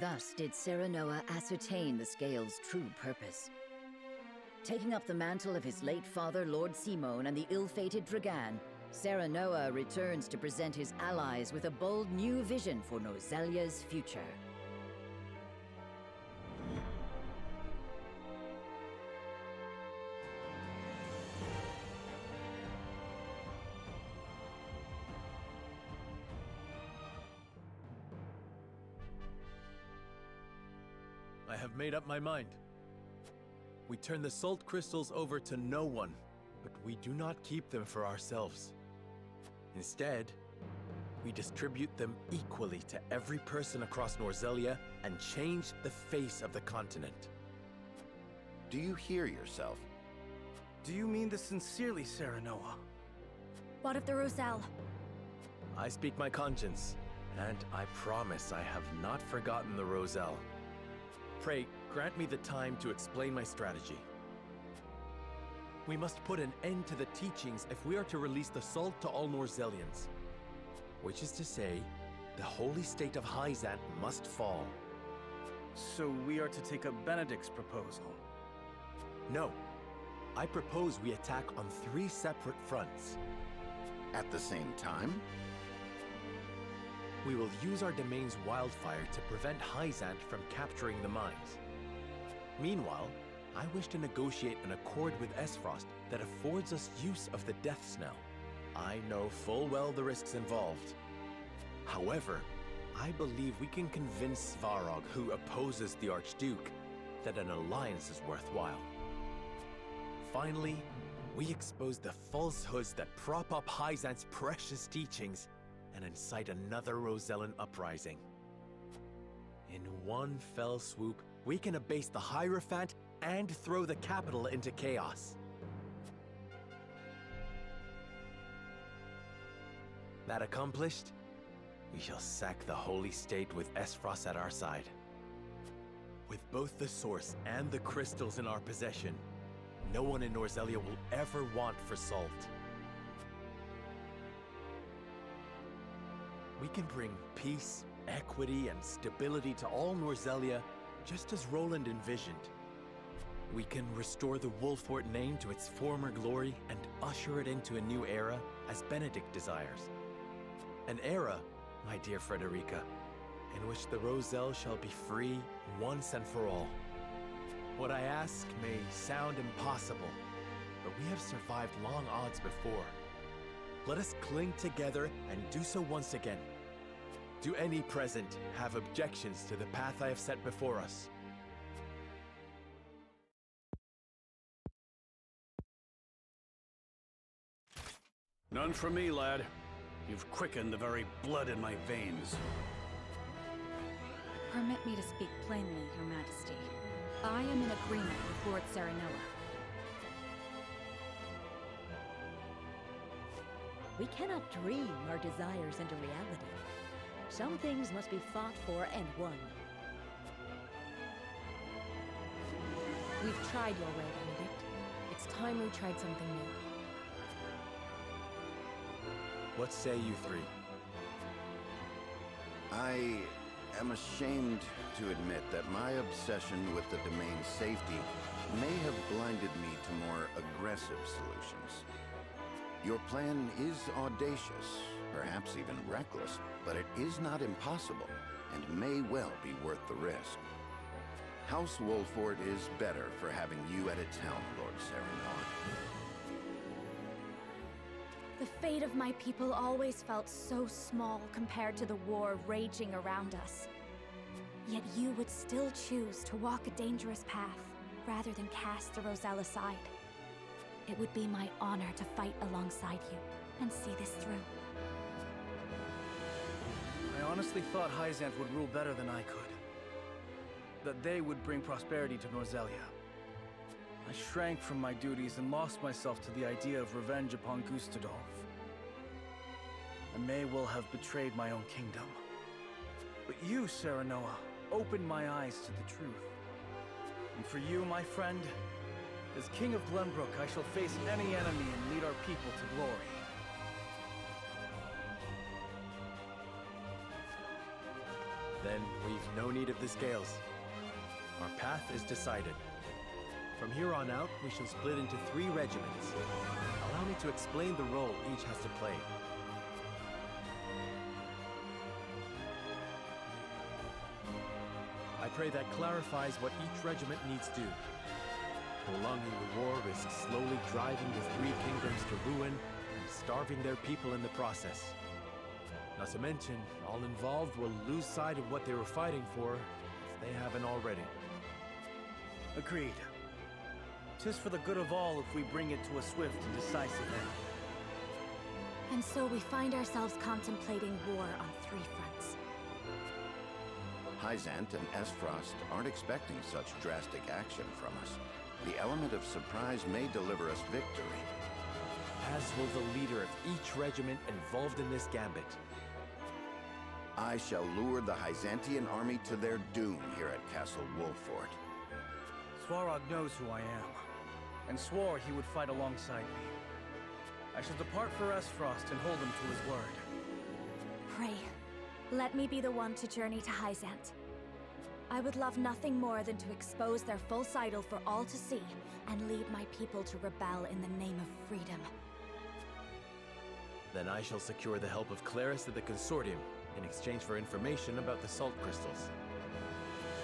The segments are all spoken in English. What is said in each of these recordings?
Thus did Serenoa ascertain the Scale's true purpose. Taking up the mantle of his late father, Lord Simone, and the ill-fated Dragan, Serenoa returns to present his allies with a bold new vision for Norzelia's future. I have made up my mind. We turn the salt crystals over to no one, but we do not keep them for ourselves. Instead, we distribute them equally to every person across Norzelia and change the face of the continent. Do you hear yourself? Do you mean this sincerely, Serenoa? What of the Roselle? I speak my conscience, and I promise I have not forgotten the Roselle. Pray, grant me the time to explain my strategy. We must put an end to the teachings if we are to release the salt to all Norzelians. Which is to say, the holy state of Hyzant must fall. So we are to take up Benedict's proposal? No. I propose we attack on 3 separate fronts. At the same time? We will use our domain's wildfire to prevent Hyzant from capturing the mines. Meanwhile, I wish to negotiate an accord with Esfrost that affords us use of the Death Snell. I know full well the risks involved. However, I believe we can convince Svarog, who opposes the Archduke, that an alliance is worthwhile. Finally, we expose the falsehoods that prop up Hyzant's precious teachings and incite another Rosellan uprising. In one fell swoop, we can abase the Hierophant and throw the capital into chaos. That accomplished, we shall sack the Holy State with Esfrost at our side. With both the source and the crystals in our possession, no one in Norzelia will ever want for salt. We can bring peace, equity, and stability to all Norzelia, just as Roland envisioned. We can restore the Wolffort name to its former glory and usher it into a new era, as Benedict desires. An era, my dear Frederica, in which the Roselle shall be free once and for all. What I ask may sound impossible, but we have survived long odds before. Let us cling together and do so once again. Do any present have objections to the path I have set before us? None for me, lad. You've quickened the very blood in my veins. Permit me to speak plainly, Your Majesty. I am in agreement with Lord Serenoa. We cannot dream our desires into reality. Some things must be fought for and won. We've tried your way, Benedict. It's time we tried something new. What say you 3? I am ashamed to admit that my obsession with the domain's safety may have blinded me to more aggressive solutions. Your plan is audacious, perhaps even reckless, but it is not impossible, and may well be worth the risk. House Wolffort is better for having you at its helm, Lord Serenoa. The fate of my people always felt so small compared to the war raging around us. Yet you would still choose to walk a dangerous path, rather than cast the Roselle aside. It would be my honor to fight alongside you, and see this through. I honestly thought Hyzant would rule better than I could. That they would bring prosperity to Norzelia. I shrank from my duties and lost myself to the idea of revenge upon Gustadolf. I may well have betrayed my own kingdom. But you, Serenoa, opened my eyes to the truth. And for you, my friend, as King of Glenbrook, I shall face any enemy and lead our people to glory. Then we've no need of the scales. Our path is decided. From here on out, we shall split into 3 regiments. Allow me to explain the role each has to play. I pray that clarifies what each regiment needs do. Prolonging the war risks slowly driving the 3 kingdoms to ruin and starving their people in the process. Not to mention, all involved will lose sight of what they were fighting for if they haven't already. Agreed. 'Tis for the good of all if we bring it to a swift and decisive end. And so we find ourselves contemplating war on 3 fronts. Hyzant and Esfrost aren't expecting such drastic action from us. The element of surprise may deliver us victory. As will the leader of each regiment involved in this gambit. I shall lure the Hyzantian army to their doom here at Castle Wolffort. Svarog knows who I am, and swore he would fight alongside me. I shall depart for Esfrost and hold him to his word. Pray, let me be the one to journey to Hyzant. I would love nothing more than to expose their false idol for all to see, and lead my people to rebel in the name of freedom. Then I shall secure the help of Claris of the Consortium in exchange for information about the salt crystals.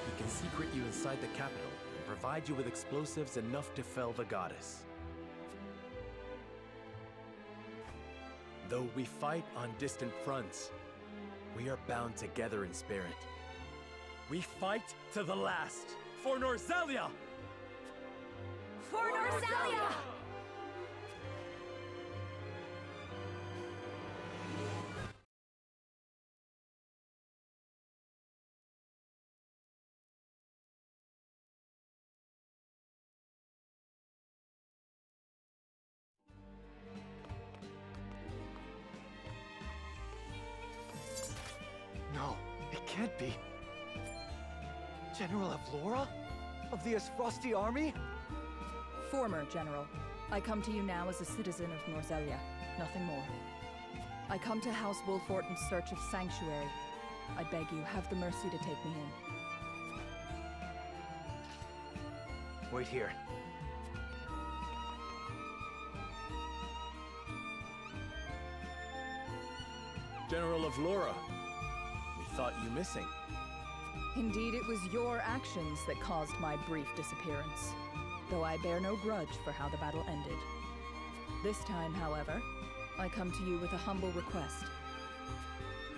We can secret you inside the capital and provide you with explosives enough to fell the goddess. Though we fight on distant fronts, we are bound together in spirit. We fight to the last for Norzelia! For Norzelia! No, it can't be. General Avlora? Of the Esfrosti army? Former General. I come to you now as a citizen of Norzelia, nothing more. I come to House Wolffort in search of sanctuary. I beg you, have the mercy to take me in. Wait here. General of Laura, we thought you missing. Indeed, it was your actions that caused my brief disappearance, though I bear no grudge for how the battle ended. This time, however, I come to you with a humble request.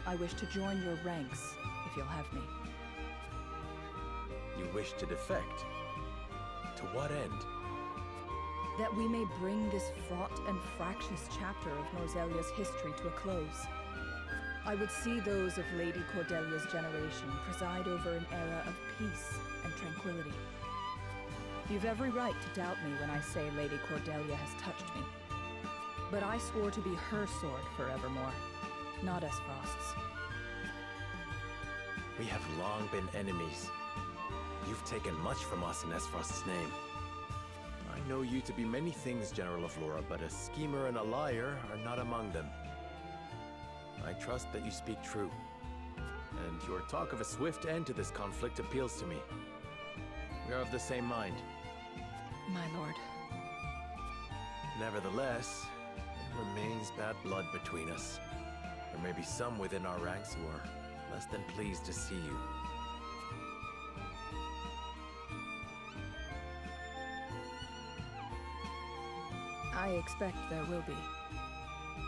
I wish to join your ranks, if you'll have me. You wish to defect? To what end? That we may bring this fraught and fractious chapter of Norzelia's history to a close. I would see those of Lady Cordelia's generation preside over an era of peace and tranquility. You've every right to doubt me when I say Lady Cordelia has touched me. But I swore to be her sword forevermore, not Esfrost's. We have long been enemies. You've taken much from us in Esfrost's name. I know you to be many things, General of Laura, but a schemer and a liar are not among them. I trust that you speak true, and your talk of a swift end to this conflict appeals to me. We are of the same mind. My lord. Nevertheless, there remains bad blood between us. There may be some within our ranks who are less than pleased to see you. I expect there will be.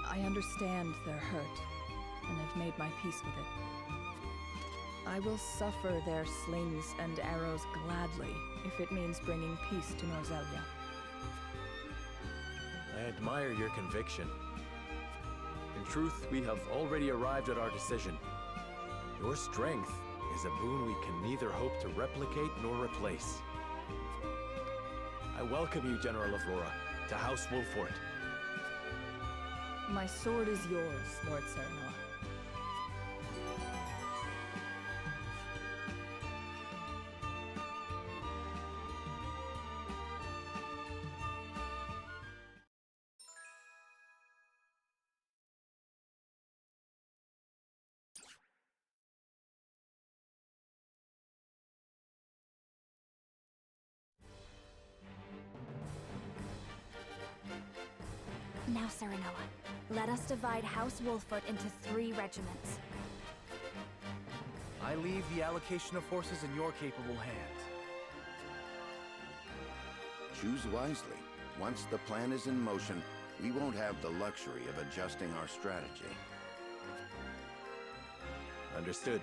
I understand their hurt, and have made my peace with it. I will suffer their slings and arrows gladly, if it means bringing peace to Norzelia. I admire your conviction. In truth, we have already arrived at our decision. Your strength is a boon we can neither hope to replicate nor replace. I welcome you, General of Laura, to House Wolffort. My sword is yours, Lord Serenoa. Now, Serenoa, let us divide House Wolffoot into 3 regiments. I leave the allocation of forces in your capable hands. Choose wisely. Once the plan is in motion, we won't have the luxury of adjusting our strategy. Understood.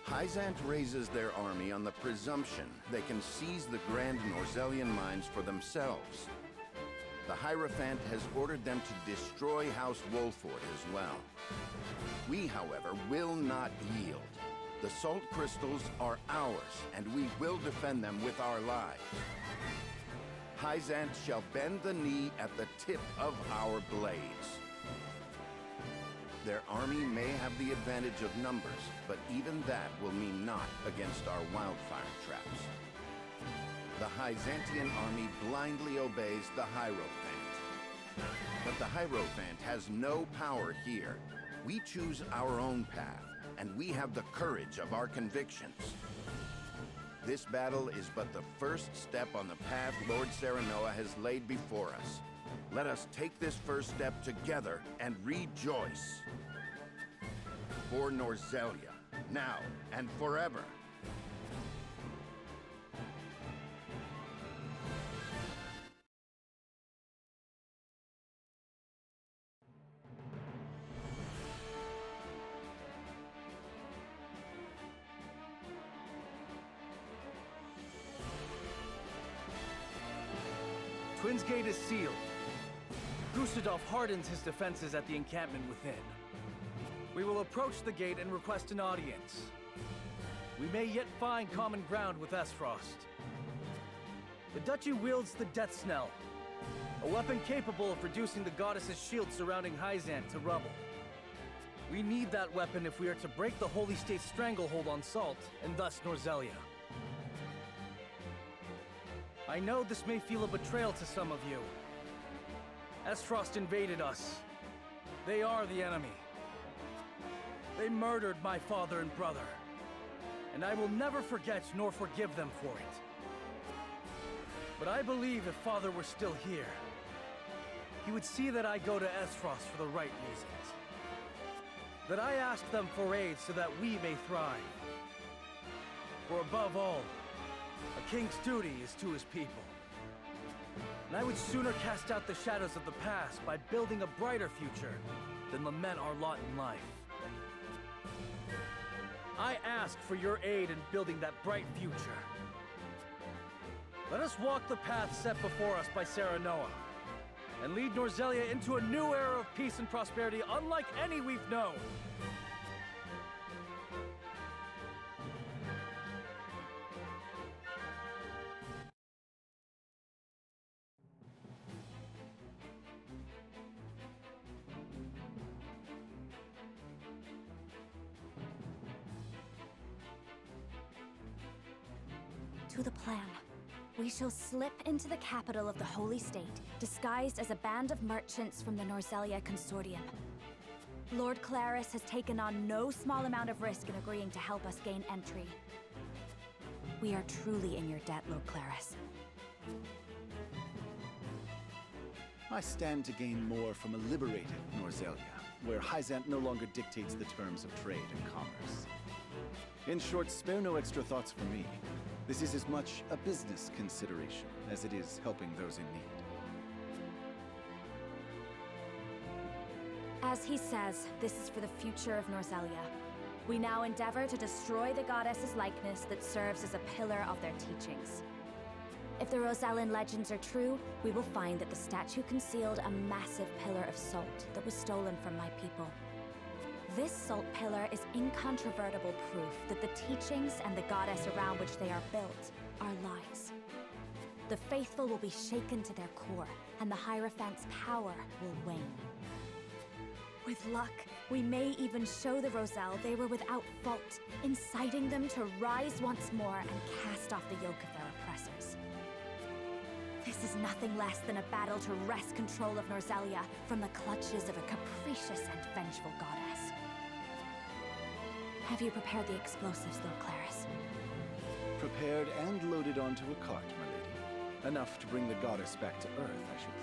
Hyzant raises their army on the presumption they can seize the Grand Norzelian mines for themselves. The Hierophant has ordered them to destroy House Wolfford as well. We, however, will not yield. The salt crystals are ours, and we will defend them with our lives. Hyzant shall bend the knee at the tip of our blades. Their army may have the advantage of numbers, but even that will mean naught against our wildfire traps. The Hyzantian army blindly obeys the Hierophant. But the Hierophant has no power here. We choose our own path, and we have the courage of our convictions. This battle is but the first step on the path Lord Serenoa has laid before us. Let us take this first step together and rejoice. For Norzelia, now and forever. Twins Gate is sealed. Gustadolf hardens his defenses at the encampment within. We will approach the gate and request an audience. We may yet find common ground with Esfrost. The Duchy wields the Death Snell. A weapon capable of reducing the goddess's shield surrounding Hyzant to rubble. We need that weapon if we are to break the Holy State's stranglehold on Salt, and thus Norzelia. I know this may feel a betrayal to some of you. Esfrost invaded us. They are the enemy. They murdered my father and brother. And I will never forget nor forgive them for it. But I believe if Father were still here, he would see that I go to Esfrost for the right reasons. That I ask them for aid so that we may thrive. For above all, a king's duty is to his people. And I would sooner cast out the shadows of the past by building a brighter future than lament our lot in life. I ask for your aid in building that bright future. Let us walk the path set before us by Serenoa, and lead Norzelia into a new era of peace and prosperity unlike any we've known. To the plan. We shall slip into the capital of the Holy State, disguised as a band of merchants from the Norzelia Consortium. Lord Claris has taken on no small amount of risk in agreeing to help us gain entry. We are truly in your debt, Lord Claris. I stand to gain more from a liberated Norzelia, where Hyzant no longer dictates the terms of trade and commerce. In short, spare no extra thoughts for me. This is as much a business consideration as it is helping those in need. As he says, this is for the future of Norzelia. We now endeavor to destroy the goddess's likeness that serves as a pillar of their teachings. If the Rosellan legends are true, we will find that the statue concealed a massive pillar of salt that was stolen from my people. This salt pillar is incontrovertible proof that the teachings and the goddess around which they are built are lies. The faithful will be shaken to their core, and the Hierophant's power will wane. With luck, we may even show the Roselle they were without fault, inciting them to rise once more and cast off the yoke of their oppressors. This is nothing less than a battle to wrest control of Norzelia from the clutches of a capricious and vengeful goddess. Have you prepared the explosives, Lord Claris? Prepared and loaded onto a cart, my lady. Enough to bring the goddess back to Earth, I should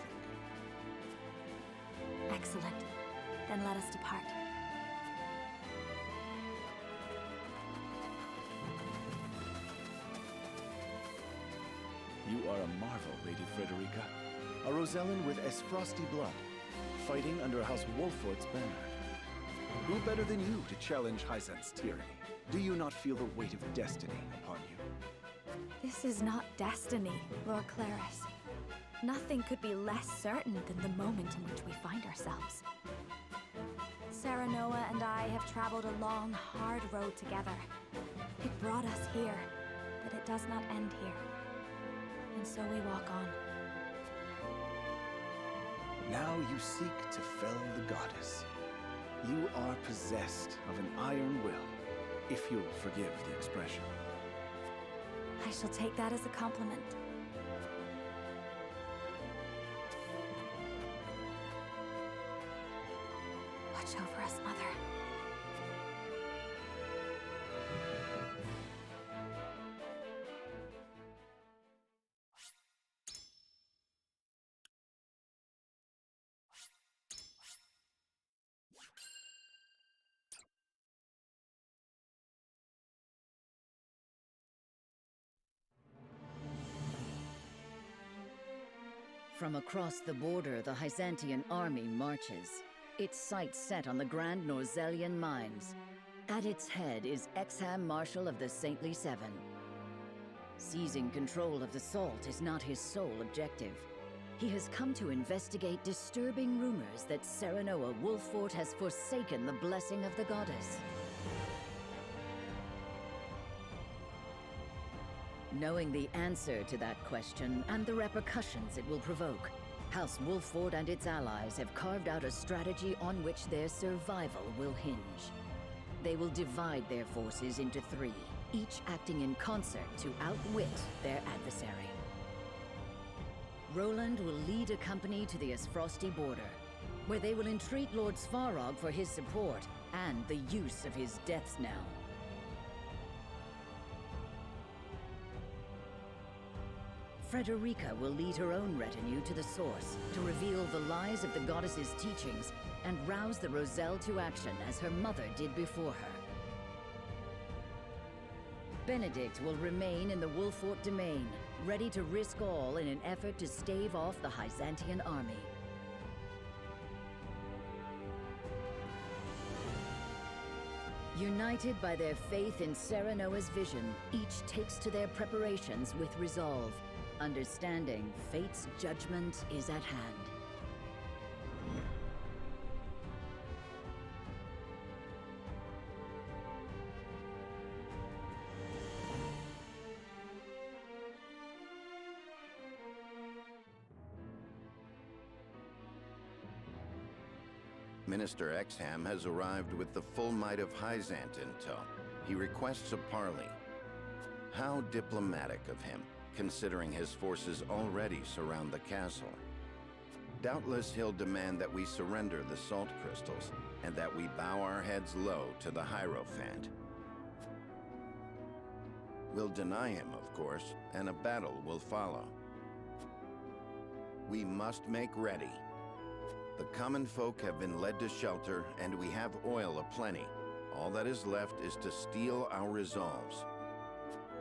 think. Excellent. Then let us depart. You are a marvel, Lady Frederica. A Rosellan with Esfrosti blood, fighting under House Wolfort's banner. Who better than you to challenge Hyzant's tyranny? Do you not feel the weight of destiny upon you? This is not destiny, Lord Claris. Nothing could be less certain than the moment in which we find ourselves. Serenoa and I have traveled a long, hard road together. It brought us here, but it does not end here. And so we walk on. Now you seek to fell the goddess. You are possessed of an iron will, if you'll forgive the expression. I shall take that as a compliment. Watch over us, Mother. From across the border, the Hyzantian army marches, its sights set on the Grand Norzelian mines. At its head is Exham Marshal of the Saintly Seven. Seizing control of the Salt is not his sole objective. He has come to investigate disturbing rumors that Serenoa Wolfort has forsaken the blessing of the goddess. Knowing the answer to that question and the repercussions it will provoke, House Wolfford and its allies have carved out a strategy on which their survival will hinge. They will divide their forces into three, each acting in concert to outwit their adversary. Roland will lead a company to the Esfrosti border, where they will entreat Lord Svarog for his support and the use of his death knell. Frederica will lead her own retinue to the source to reveal the lies of the goddess's teachings and rouse the Roselle to action as her mother did before her. Benedict will remain in the Wolffort domain, ready to risk all in an effort to stave off the Hyzantian army. United by their faith in Serenoa's vision, each takes to their preparations with resolve, understanding fate's judgment is at hand. Minister Exham has arrived with the full might of Hyzant in tow. He requests a parley. How diplomatic of him, considering his forces already surround the castle. Doubtless he'll demand that we surrender the salt crystals, and that we bow our heads low to the Hierophant. We'll deny him, of course, and a battle will follow. We must make ready. The common folk have been led to shelter, and we have oil aplenty. All that is left is to steel our resolves.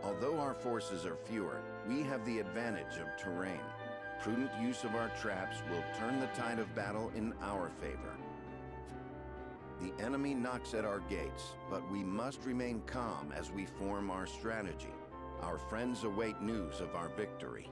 Although our forces are fewer, we have the advantage of terrain. Prudent use of our traps will turn the tide of battle in our favor. The enemy knocks at our gates, but we must remain calm as we form our strategy. Our friends await news of our victory.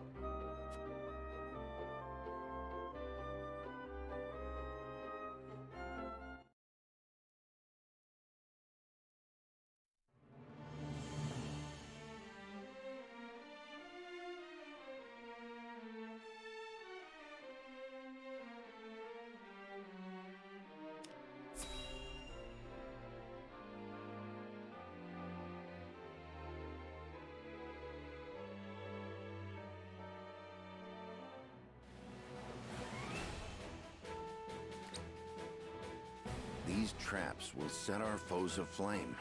These traps will set our foes aflame,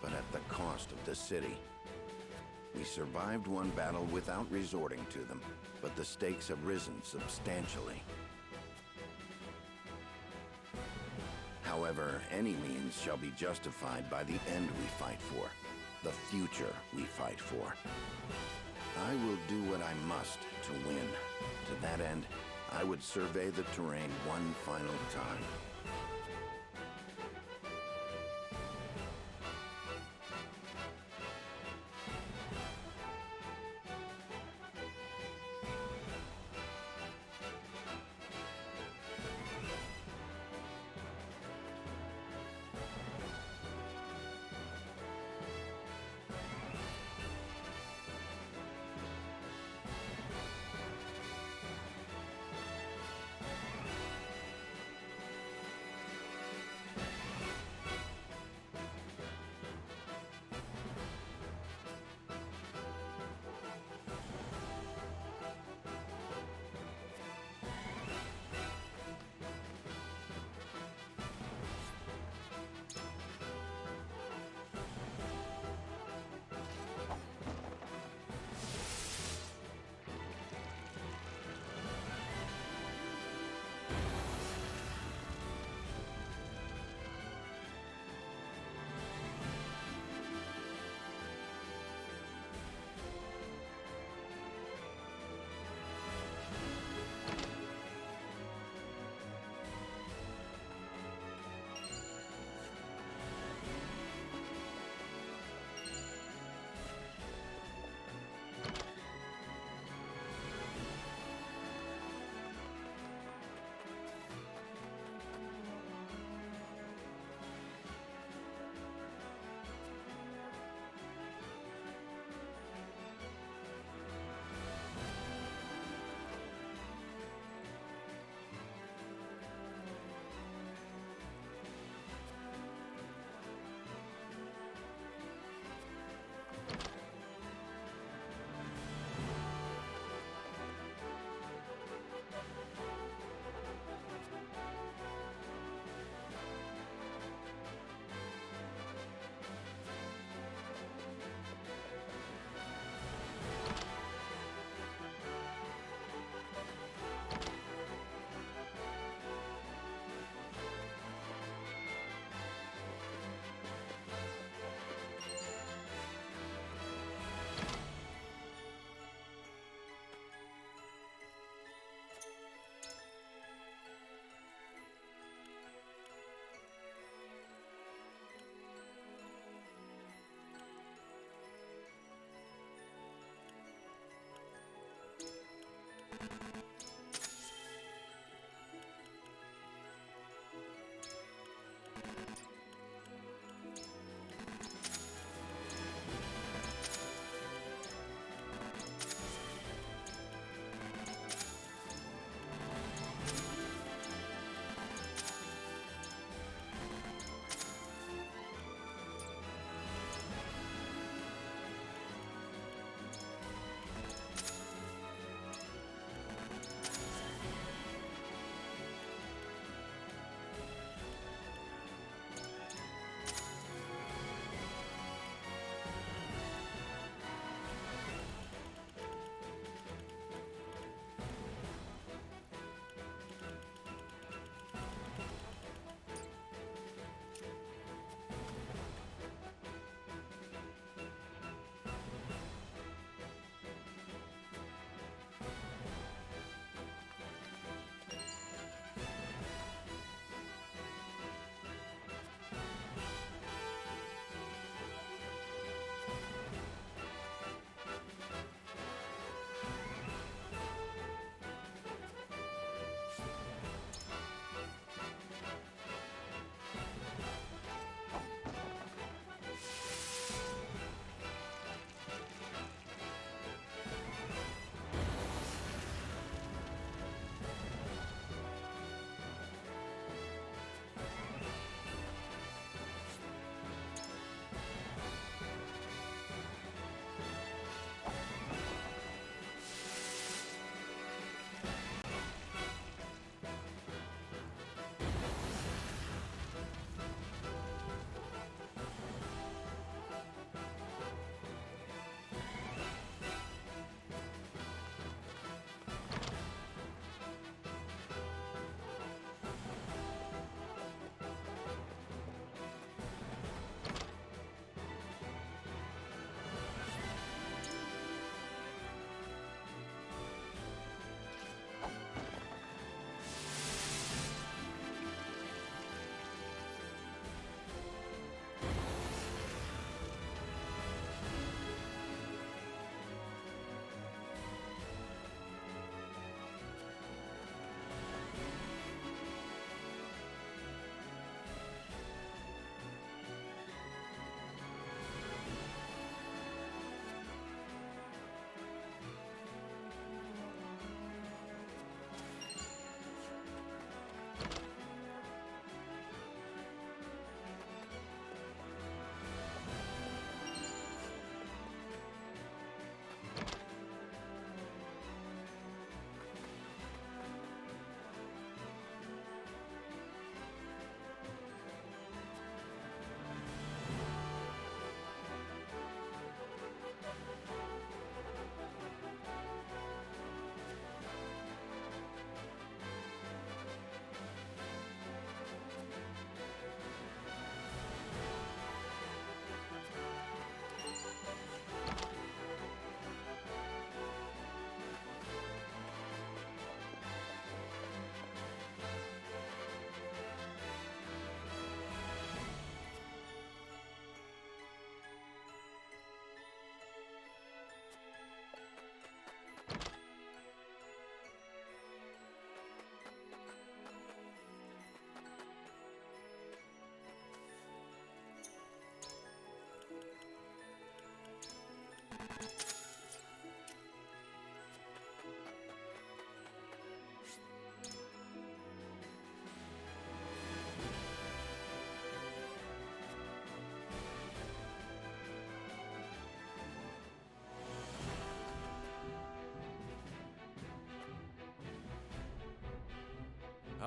but at the cost of the city. We survived one battle without resorting to them, but the stakes have risen substantially. However, any means shall be justified by the end we fight for, the future we fight for. I will do what I must to win. To that end, I would survey the terrain one final time.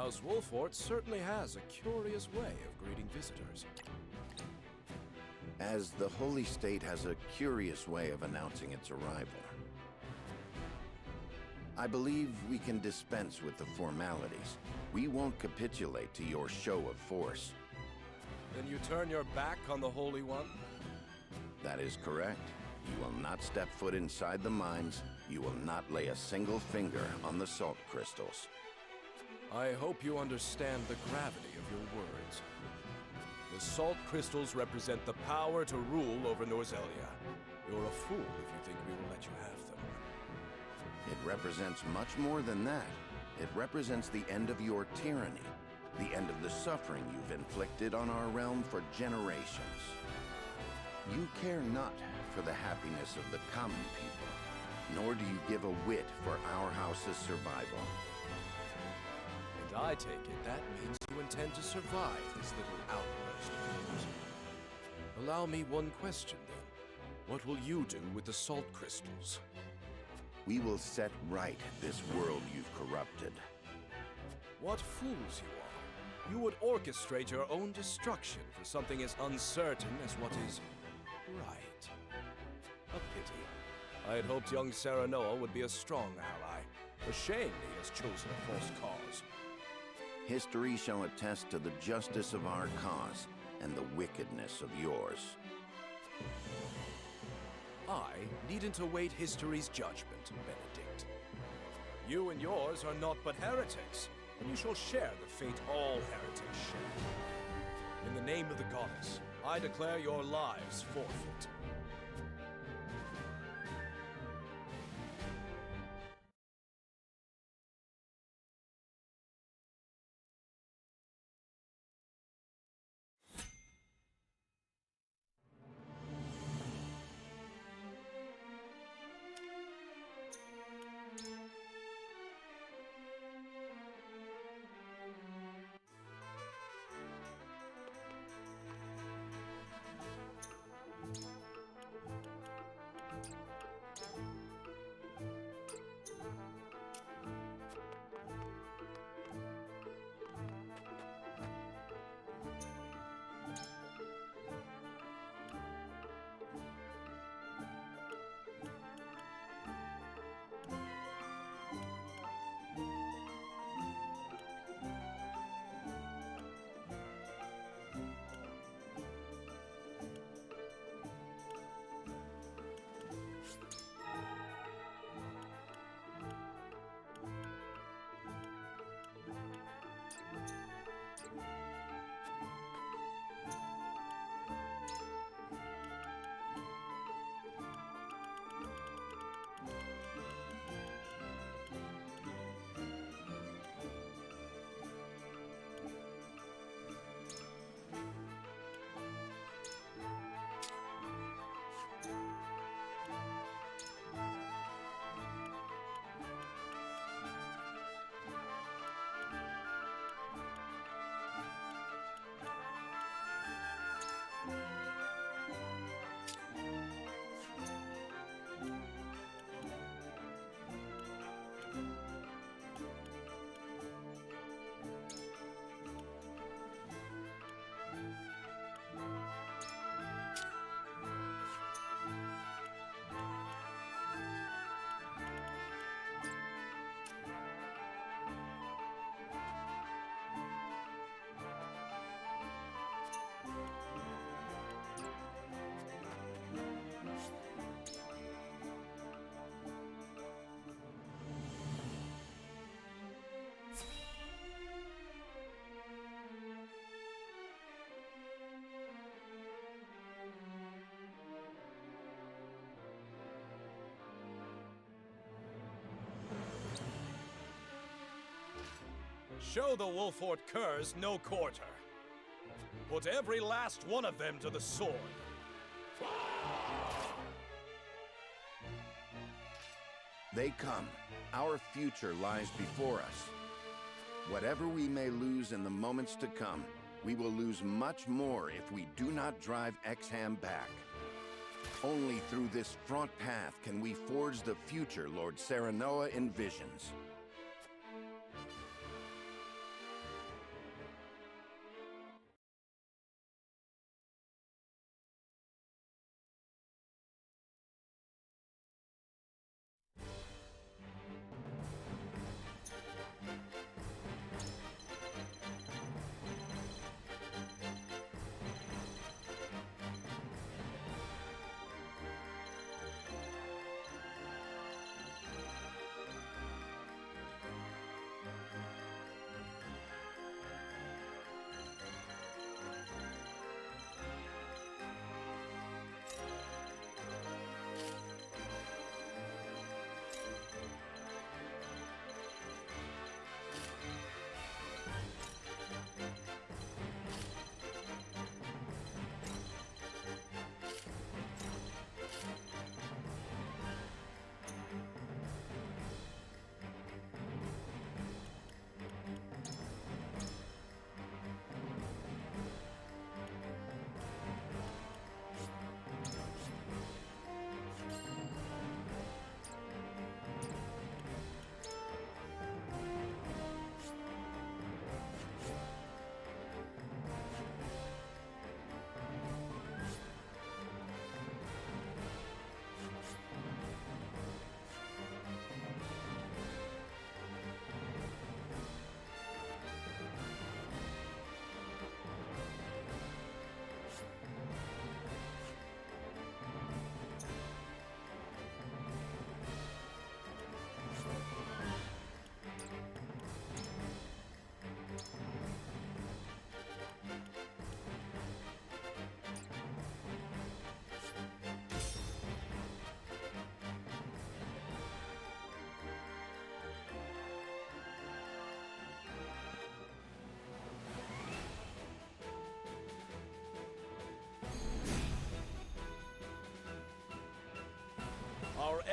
House Wolfort certainly has a curious way of greeting visitors. As the Holy State has a curious way of announcing its arrival. I believe we can dispense with the formalities. We won't capitulate to your show of force. Then you turn your back on the Holy One? That is correct. You will not step foot inside the mines. You will not lay a single finger on the salt crystals. I hope you understand the gravity of your words. The salt crystals represent the power to rule over Norzelia. You're a fool if you think we will let you have them. It represents much more than that. It represents the end of your tyranny, the end of the suffering you've inflicted on our realm for generations. You care not for the happiness of the common people, nor do you give a whit for our house's survival. And I take it that means you intend to survive this little outburst of yours. Allow me one question, then. What will you do with the salt crystals? We will set right this world you've corrupted. What fools you are. You would orchestrate your own destruction for something as uncertain as what is right. A pity. I had hoped young Serenoa would be a strong ally. A shame he has chosen a false cause. History shall attest to the justice of our cause and the wickedness of yours. I needn't await history's judgment, Benedict. You and yours are naught but heretics, and you shall share the fate all heretics share. In the name of the goddess, I declare your lives forfeit. Show the Wolfort curs no quarter. Put every last one of them to the sword. They come. Our future lies before us. Whatever we may lose in the moments to come, we will lose much more if we do not drive Exham back. Only through this front path can we forge the future Lord Serenoa envisions.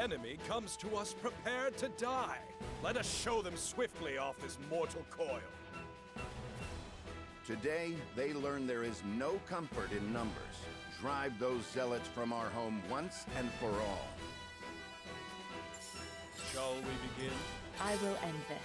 enemy comes to us prepared to die. Let us show them swiftly off this mortal coil. Today, they learn there is no comfort in numbers. Drive those zealots from our home once and for all. Shall we begin? I will end this.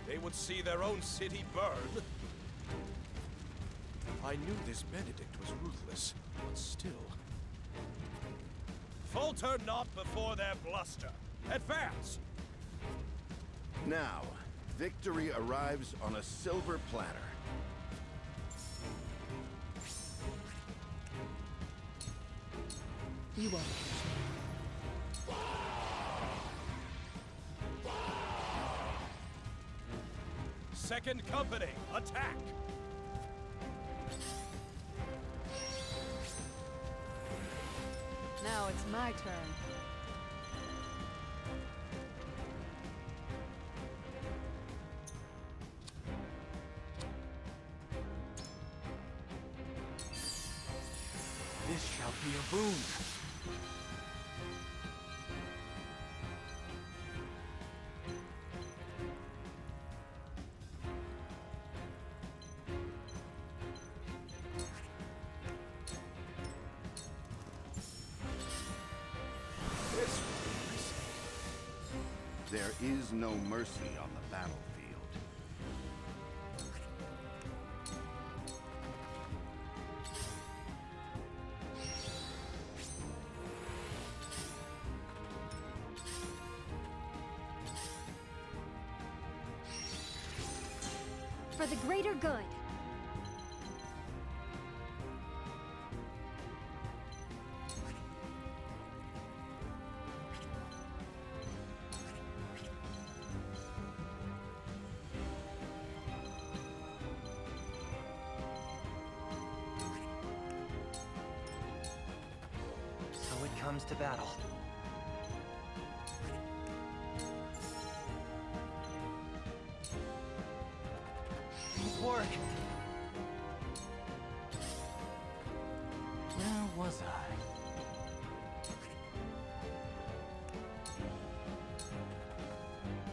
They would see their own city burn. I knew this Benedict was ruthless, but still. Falter not before their bluster. Advance! Now, victory arrives on a silver platter. You won't. Second Company, attack! Now it's my turn. This shall be a boon. There is no mercy on the battlefield. For the greater good. So it comes to battle. Good work. Where was I?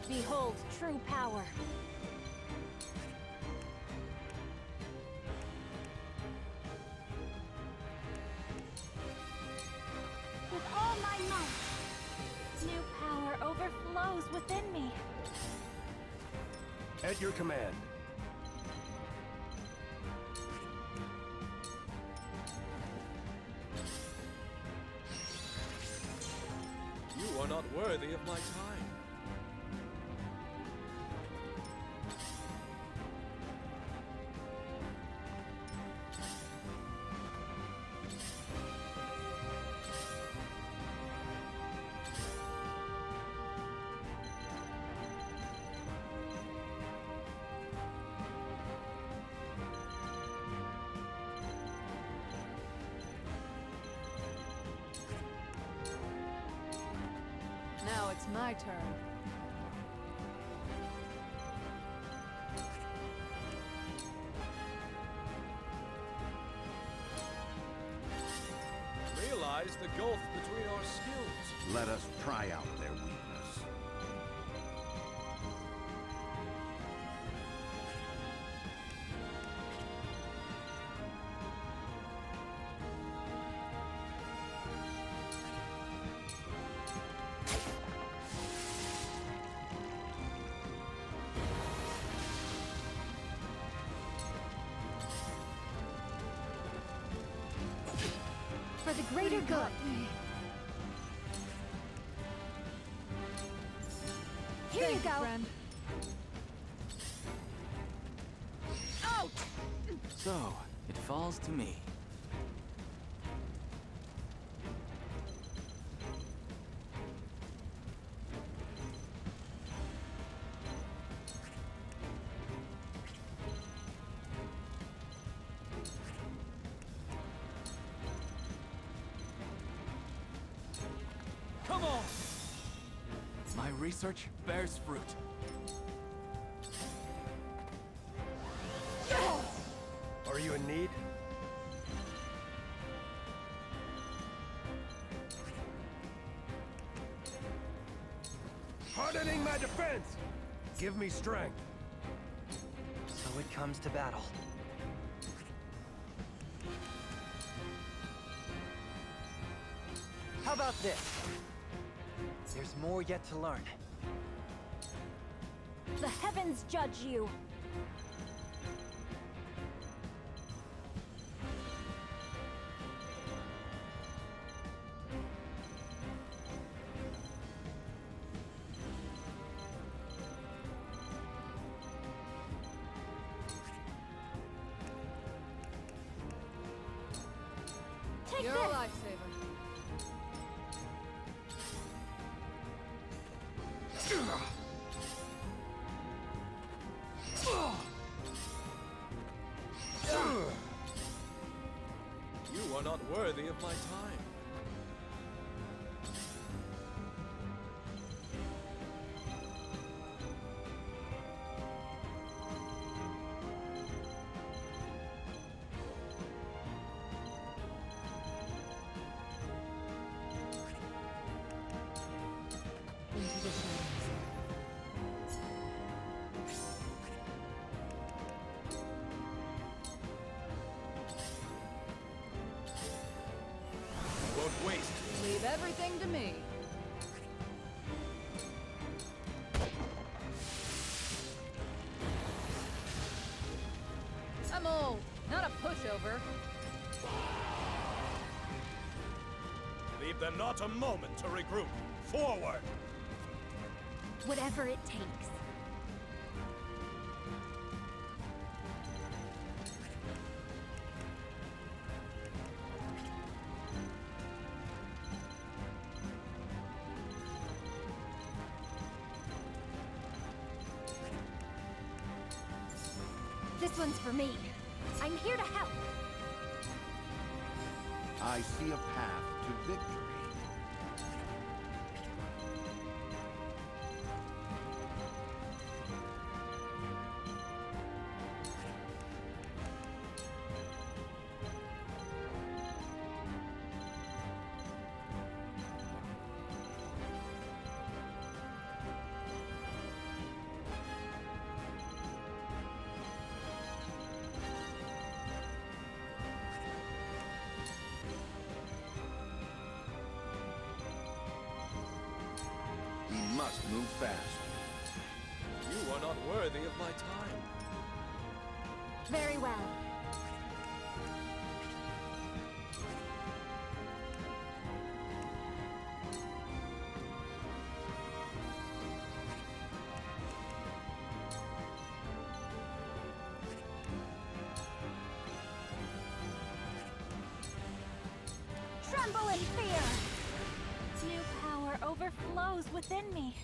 Behold true power. With all my might, new power overflows within me. At your command. You are not worthy of my time. Now it's my turn. Realize the gulf between our skills. Let us pry out their weakness. For the greater good. Here you go. Friend. Out! So, it falls to me. research bears fruit. Are you in need? Hardening my defense! Give me strength. So it comes to battle. How about this? There's more yet to learn. The heavens judge you! Take You're this! a lifesaver. You are not worthy of my time. Into the shadows. Won't waste. Leave everything to me. I'm old, not a pushover. Leave them not a moment to regroup. Forward! Whatever it takes. This one's for me. I'm here to help. I see a path to victory. We must move fast. You are not worthy of my time. Very well. Tremble in fear! New power overflows within me.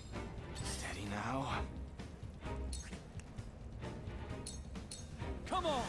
Steady now. Come on!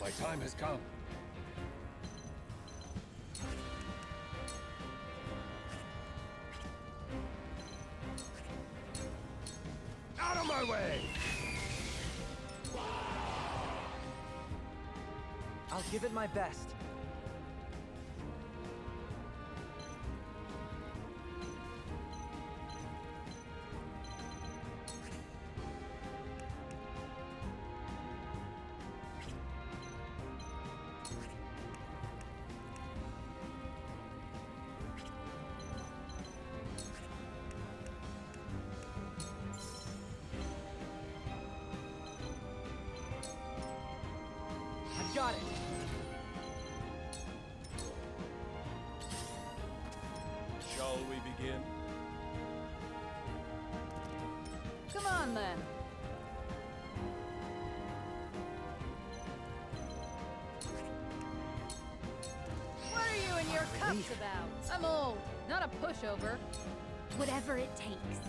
My time has come. Out of my way! I'll give it my best. Got it. Shall we begin? Come on, then. What are you and your cups about? I'm old, not a pushover. Whatever it takes.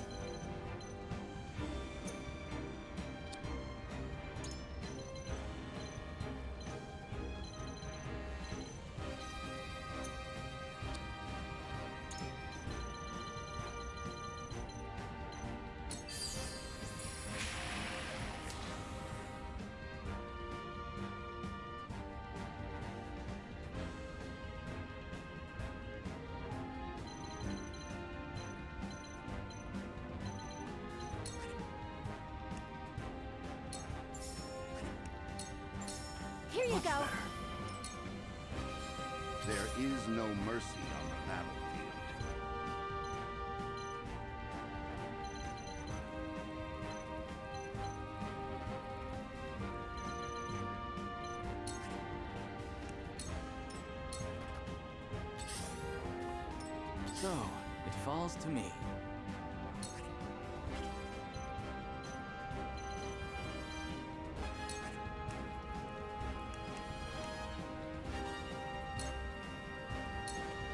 Here you go. There is no mercy on the battlefield. So, it falls to me.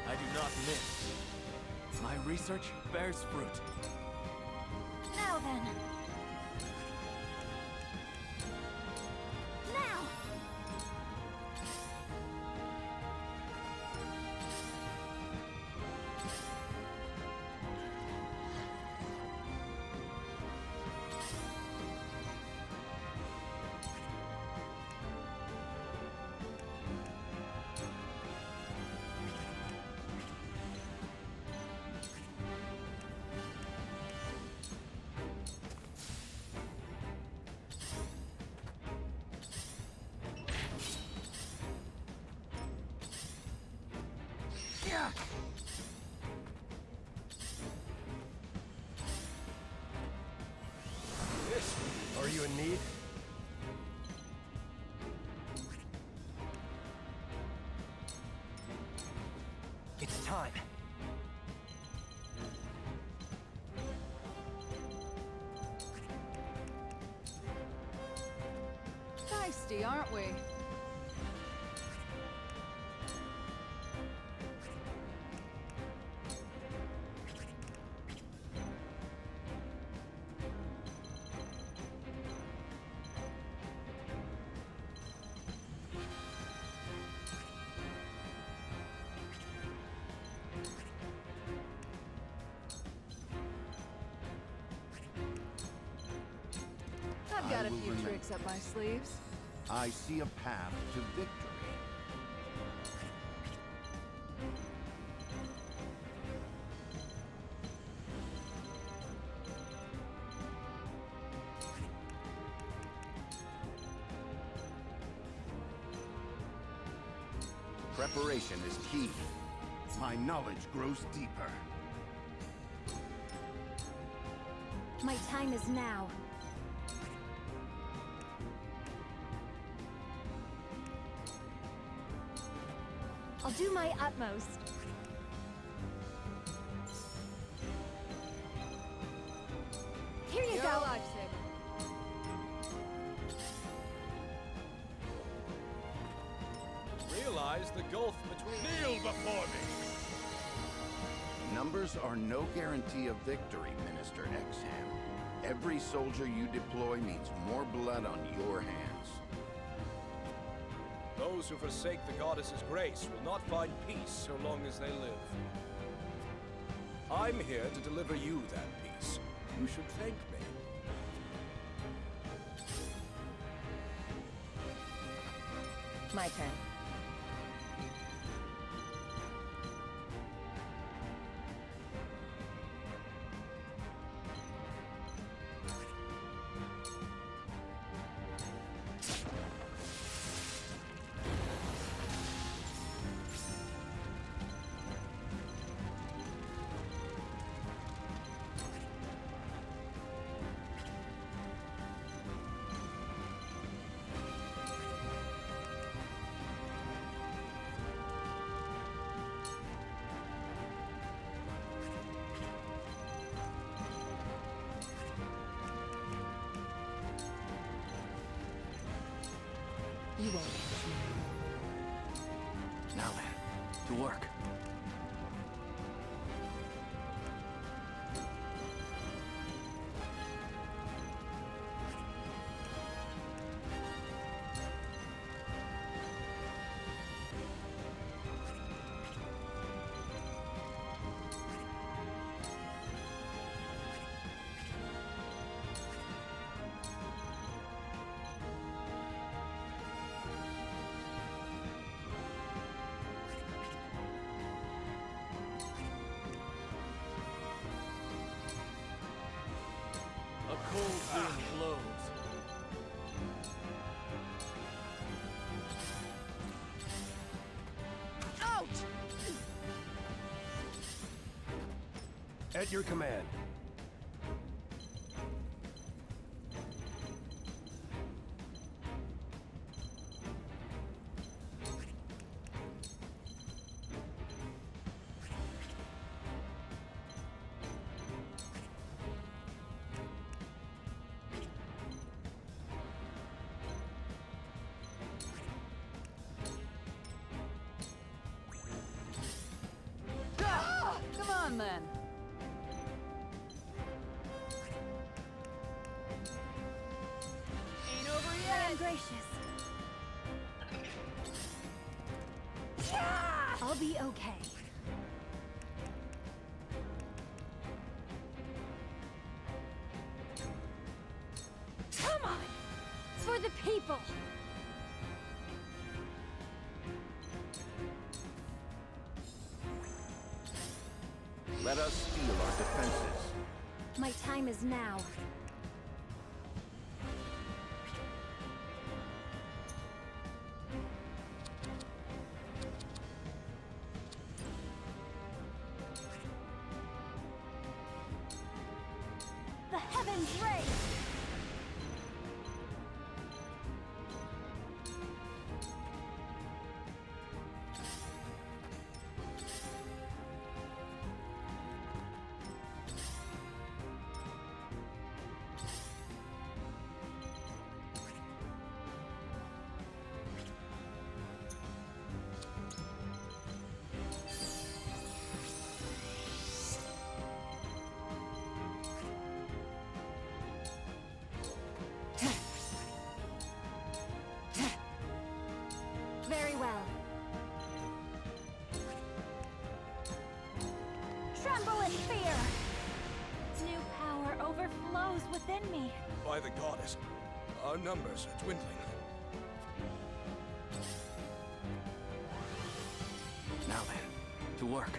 I do not miss. My research bears fruit. Now then. Now! Yes. Are you in need? It's time. Feisty, aren't we? I've got a few tricks up my sleeves. I see a path to victory. Preparation is key. My knowledge grows deeper. My time is now. I'll do my utmost. Here you You're go. a lifesaver. Realize the gulf between... Kneel before me! Numbers are no guarantee of victory, Minister Exham. Every soldier you deploy means more blood on your hands. Those who forsake the goddess's grace will not find peace so long as they live. I'm here to deliver you that peace. You should thank me. My turn. Now then, to work. A cold wind blows. Ouch! At your command. Come on, then. Ain't over yet. Gracious. I'll be okay. Come on! For the people! Let us steel our defenses. My time is now. The heavens raise! Very well. Tremble in fear! New power overflows within me. By the goddess, our numbers are dwindling. Now then, to work.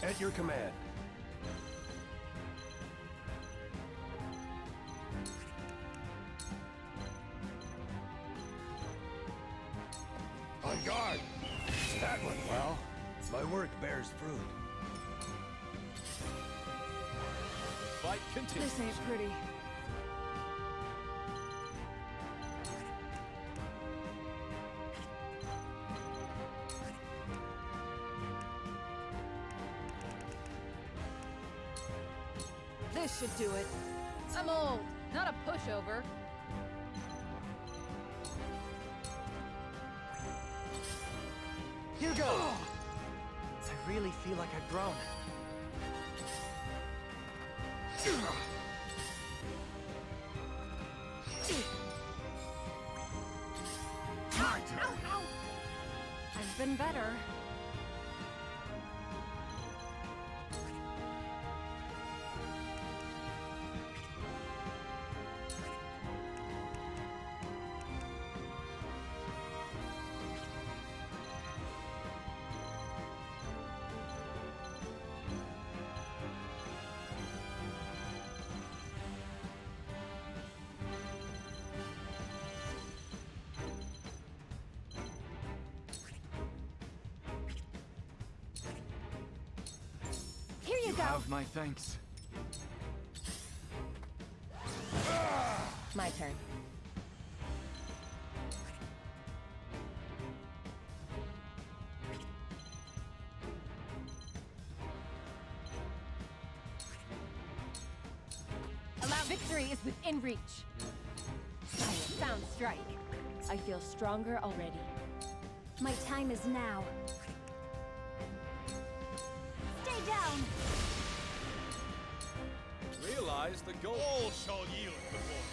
At your command. On guard! That went well. My work bears fruit. Fight continues. This ain't pretty. This should do it. I'm old, not a pushover. Here goes! I really feel like I've grown. I've been better. Here you go. Have my thanks. My turn. is within reach. Sound strike. I feel stronger already. My time is now. Stay down! Realize the goal. All shall yield before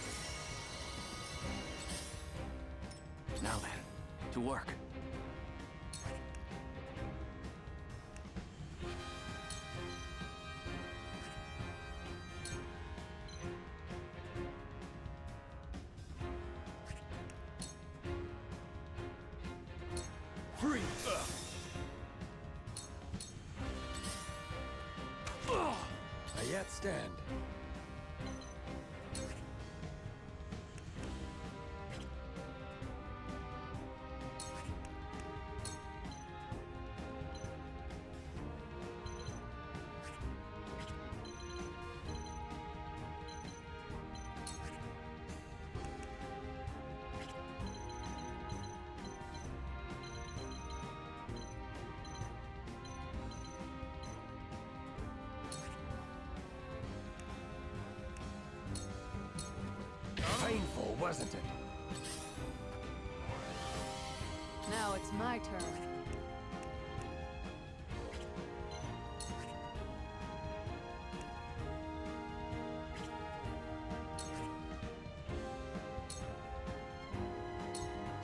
me. Now then, to work. Free! I yet stand. Painful, wasn't it? Now it's my turn.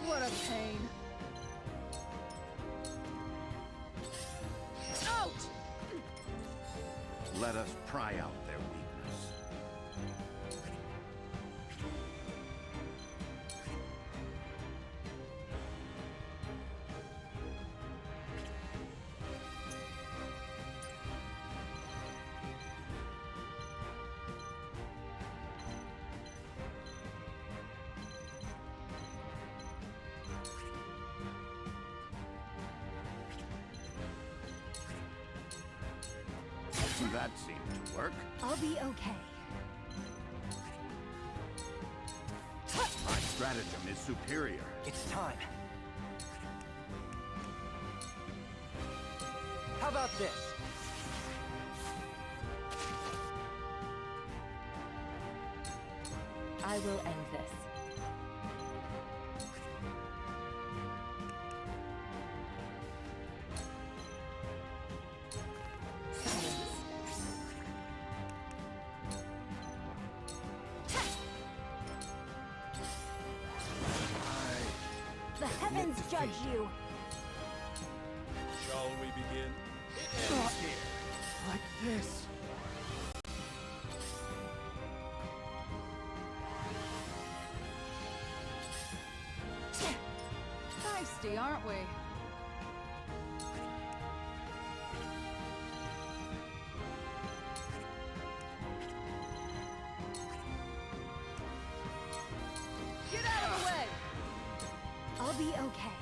What a pain. Out! Let us pry out their weakness. That seemed to work. I'll be okay. My stratagem is superior. It's time. How about this? I will end this. The heavens judge you! Shall we begin? It Not ends here. like this. Feisty, aren't we? Get out of the way! I'll be okay.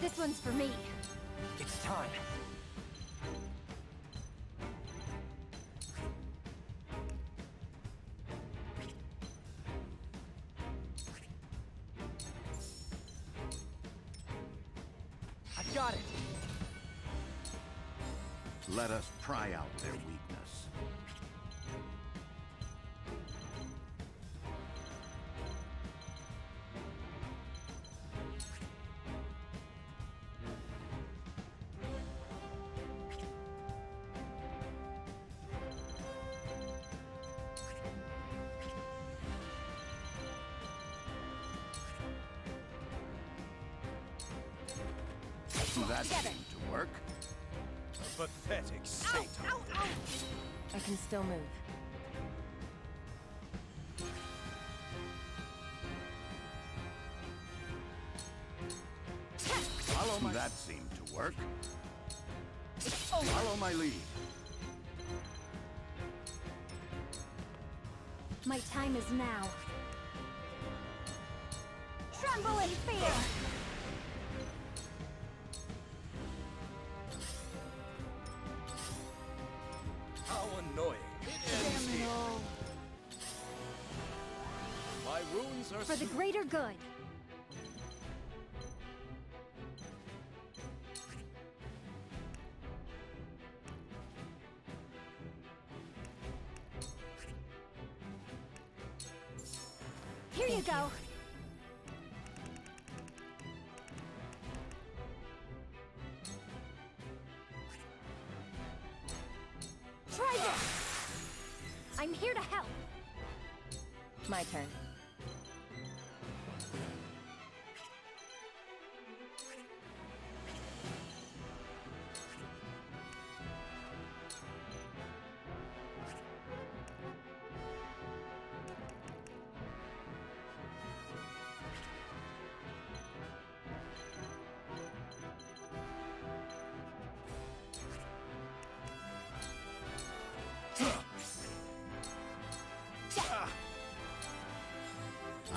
This one's for me. It's time. I got it. Let us pry out their weakness. That seemed to work. A pathetic state. Ow, ow. I can still move. Follow my... That seemed to work. Follow my lead. My time is now. Tremble in fear! How annoying. It ends here. My wounds are For the greater good. you go. Try this! I'm here to help. My turn.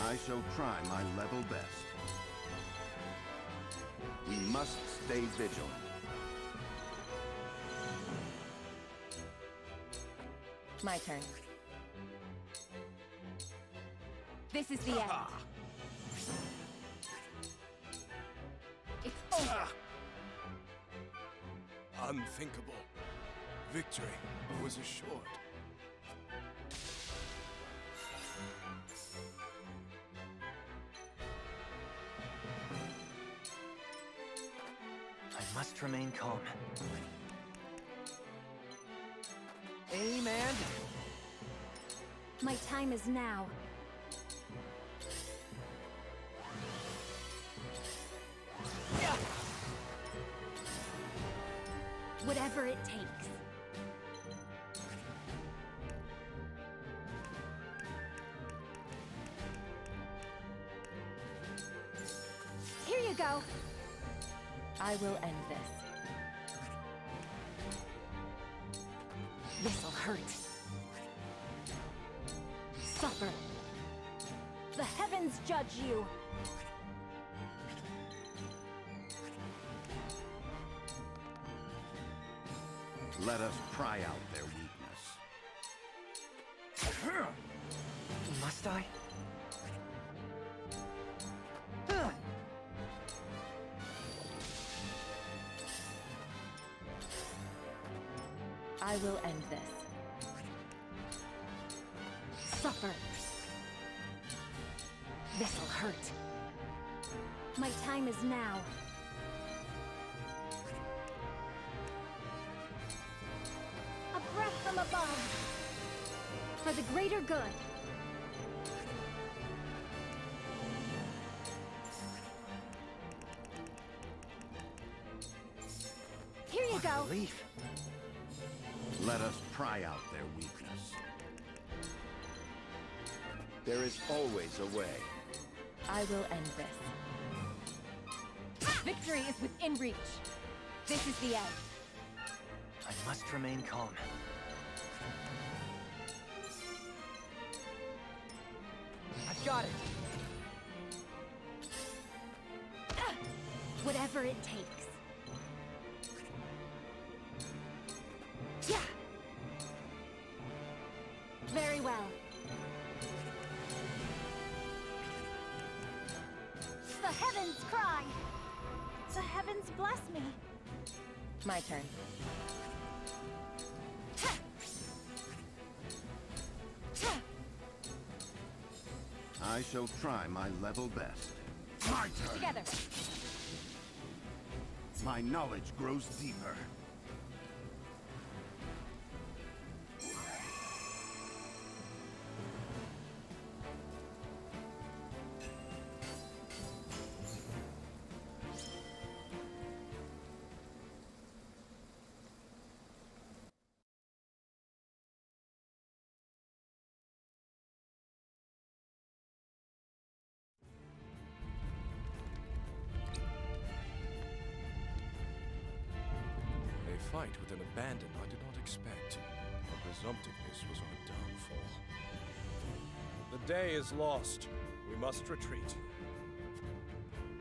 I shall try my level best. We must stay vigilant. My turn. This is the end. It's over. Unthinkable. Victory was assured. I must remain calm. Aim and... My time is now. Whatever it takes. Here you go. I will end this. This'll hurt. Suffer. The heavens judge you. Let us pry out their weakness. Must I? I will end this. Suffer. This'll hurt. My time is now. A breath from above. For the greater good. Here you go. Relief. Let us pry out their weakness. There is always a way. I will end this. Victory is within reach. This is the end. I must remain calm. I've got it. Whatever it takes. Yeah. Very well. The heavens cry. The heavens bless me. My turn. I shall try my level best. My turn. Together. My knowledge grows deeper. A fight with an abandon I did not expect. Our presumptiveness was our downfall. The day is lost. We must retreat.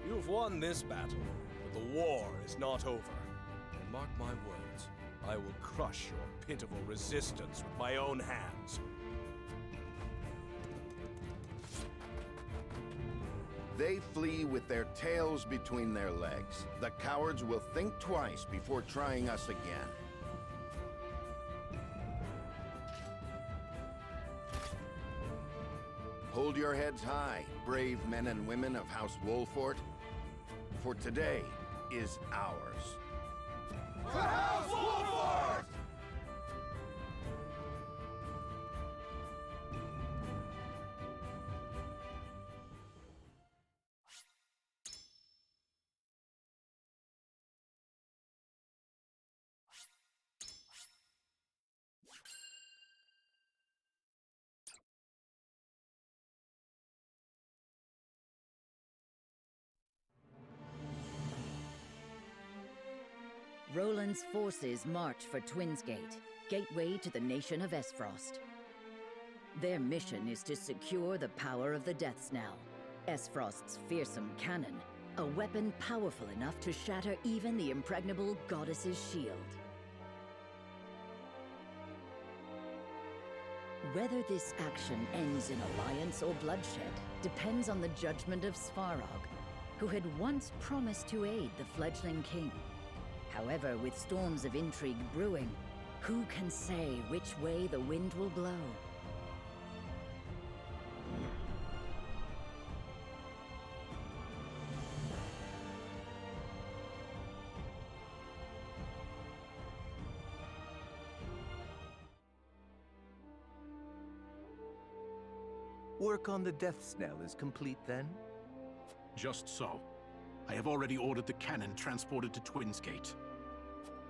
You've won this battle, but the war is not over. And mark my words, I will crush your pitiful resistance with my own hands. They flee with their tails between their legs. The cowards will think twice before trying us again. Hold your heads high, brave men and women of House Wolfort, for today is ours. For House Wolfort! Roland's forces march for Twinsgate, gateway to the nation of Esfrost. Their mission is to secure the power of the Death Snell, Esfrost's fearsome cannon, a weapon powerful enough to shatter even the impregnable goddess's shield. Whether this action ends in alliance or bloodshed depends on the judgment of Svarog, who had once promised to aid the fledgling king. However, with storms of intrigue brewing, who can say which way the wind will blow? Work on the Death Snell is complete then? Just so. I have already ordered the cannon transported to Twinsgate.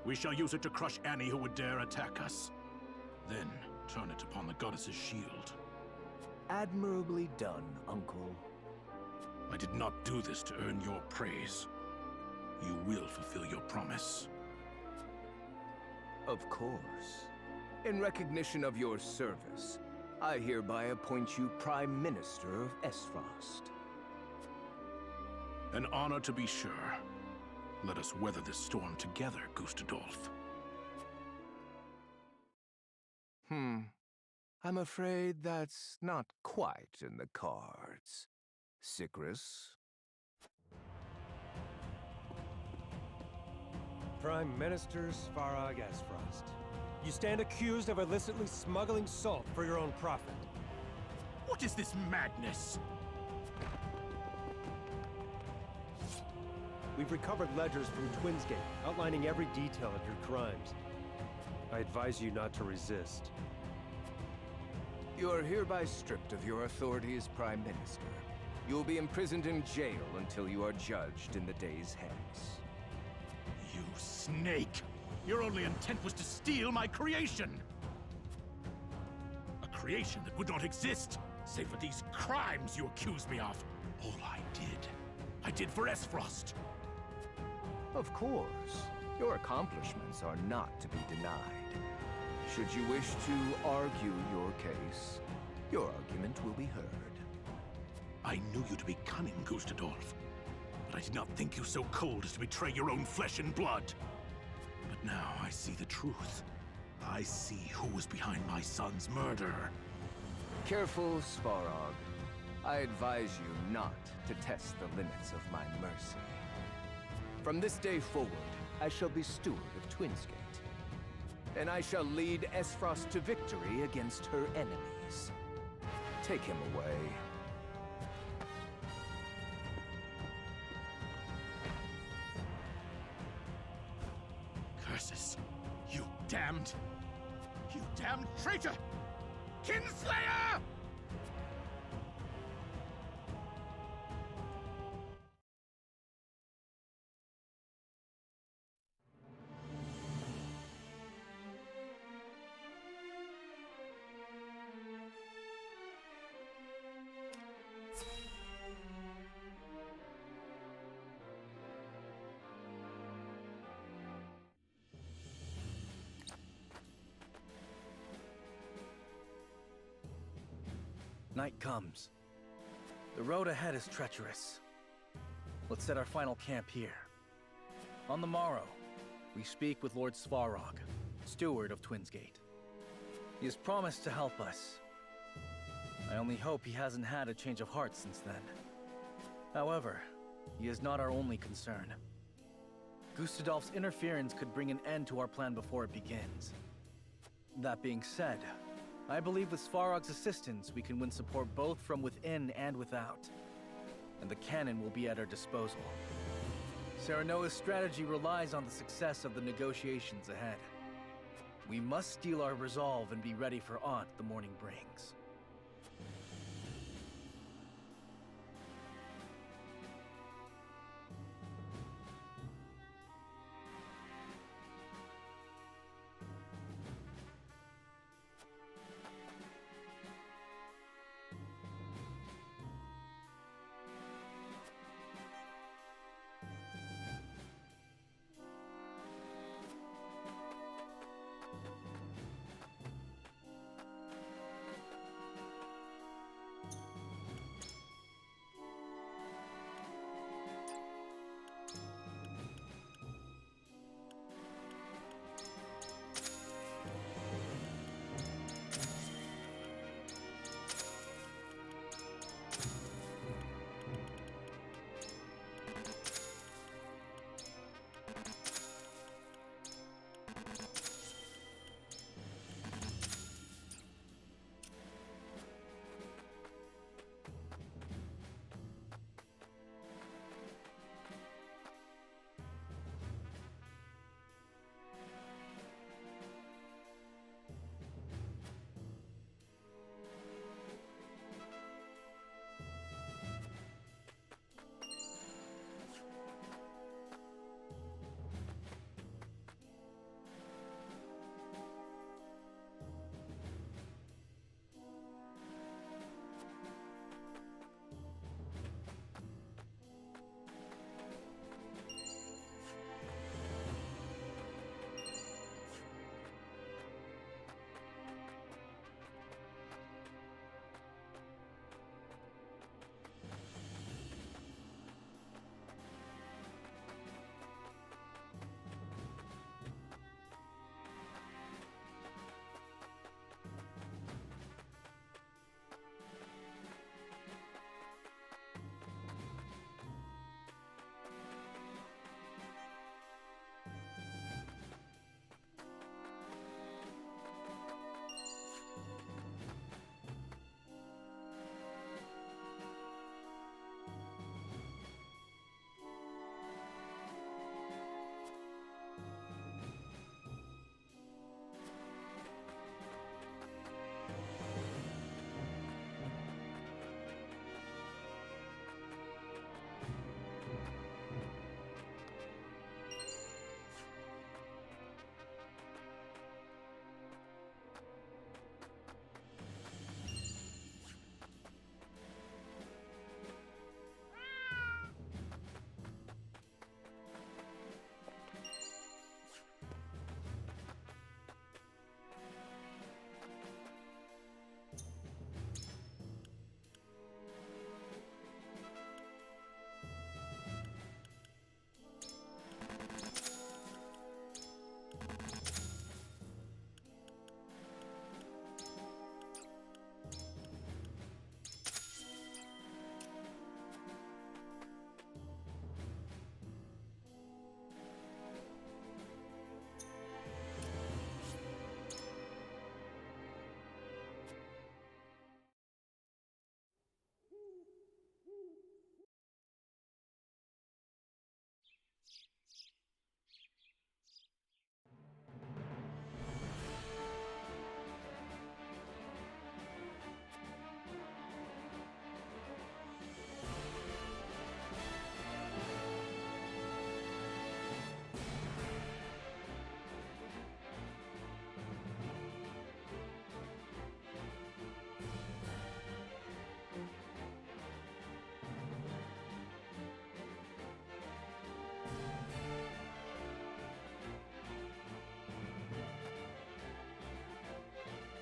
We shall use it to crush any who would dare attack us. Then turn it upon the goddess's shield. Admirably done, Uncle. I did not do this to earn your praise. You will fulfill your promise. Of course. In recognition of your service, I hereby appoint you Prime Minister of Esfrost. An honor to be sure. Let us weather this storm together, Gustadolf. I'm afraid that's not quite in the cards. Sigrus? Prime Minister Svarog Esfrost. You stand accused of illicitly smuggling salt for your own profit. What is this madness? We've recovered ledgers from Twinsgate, outlining every detail of your crimes. I advise you not to resist. You are hereby stripped of your authority as Prime Minister. You will be imprisoned in jail until you are judged in the days hence. You snake! Your only intent was to steal my creation! A creation that would not exist, save for these crimes you accuse me of. All I did for Esfrost. Of course. Your accomplishments are not to be denied. Should you wish to argue your case, your argument will be heard. I knew you to be cunning, Gustadolf, but I did not think you so cold as to betray your own flesh and blood. But now I see the truth. I see who was behind my son's murder. Careful, Svarog. I advise you not to test the limits of my mercy. From this day forward, I shall be steward of Twinsgate. And I shall lead Esfrost to victory against her enemies. Take him away. Curses! You damned traitor! Kinslayer! Night comes. The road ahead is treacherous. Let's set our final camp here. On the morrow, we speak with Lord Svarog, steward of Twinsgate. He has promised to help us. I only hope he hasn't had a change of heart since then. However, he is not our only concern. Gustadolf's interference could bring an end to our plan before it begins. That being said, I believe with Svarog's assistance, we can win support both from within and without. And the cannon will be at our disposal. Serenoa's strategy relies on the success of the negotiations ahead. We must steel our resolve and be ready for aught the morning brings.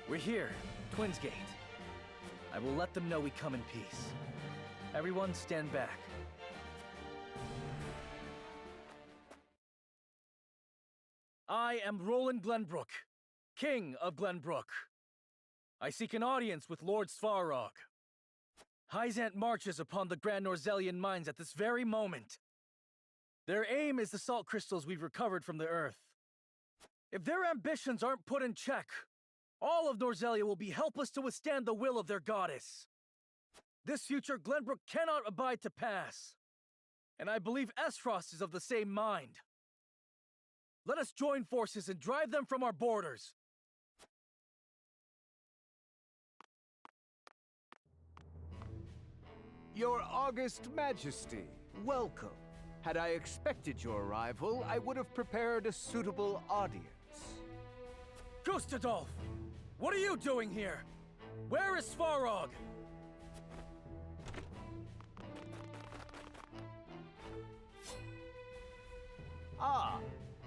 We're here, Twins Gate. I will let them know we come in peace. Everyone stand back. I am Roland Glenbrook, King of Glenbrook. I seek an audience with Lord Svarog. Hyzant marches upon the Grand Norzelian mines at this very moment. Their aim is the salt crystals we've recovered from the Earth. If their ambitions aren't put in check, All of Norzelia will be helpless to withstand the will of their goddess. This future Glenbrook cannot abide to pass. And I believe Esfrost is of the same mind. Let us join forces and drive them from our borders. Your August Majesty, welcome. Had I expected your arrival, I would have prepared a suitable audience. Gustadolf! What are you doing here? Where is Svarog? Ah,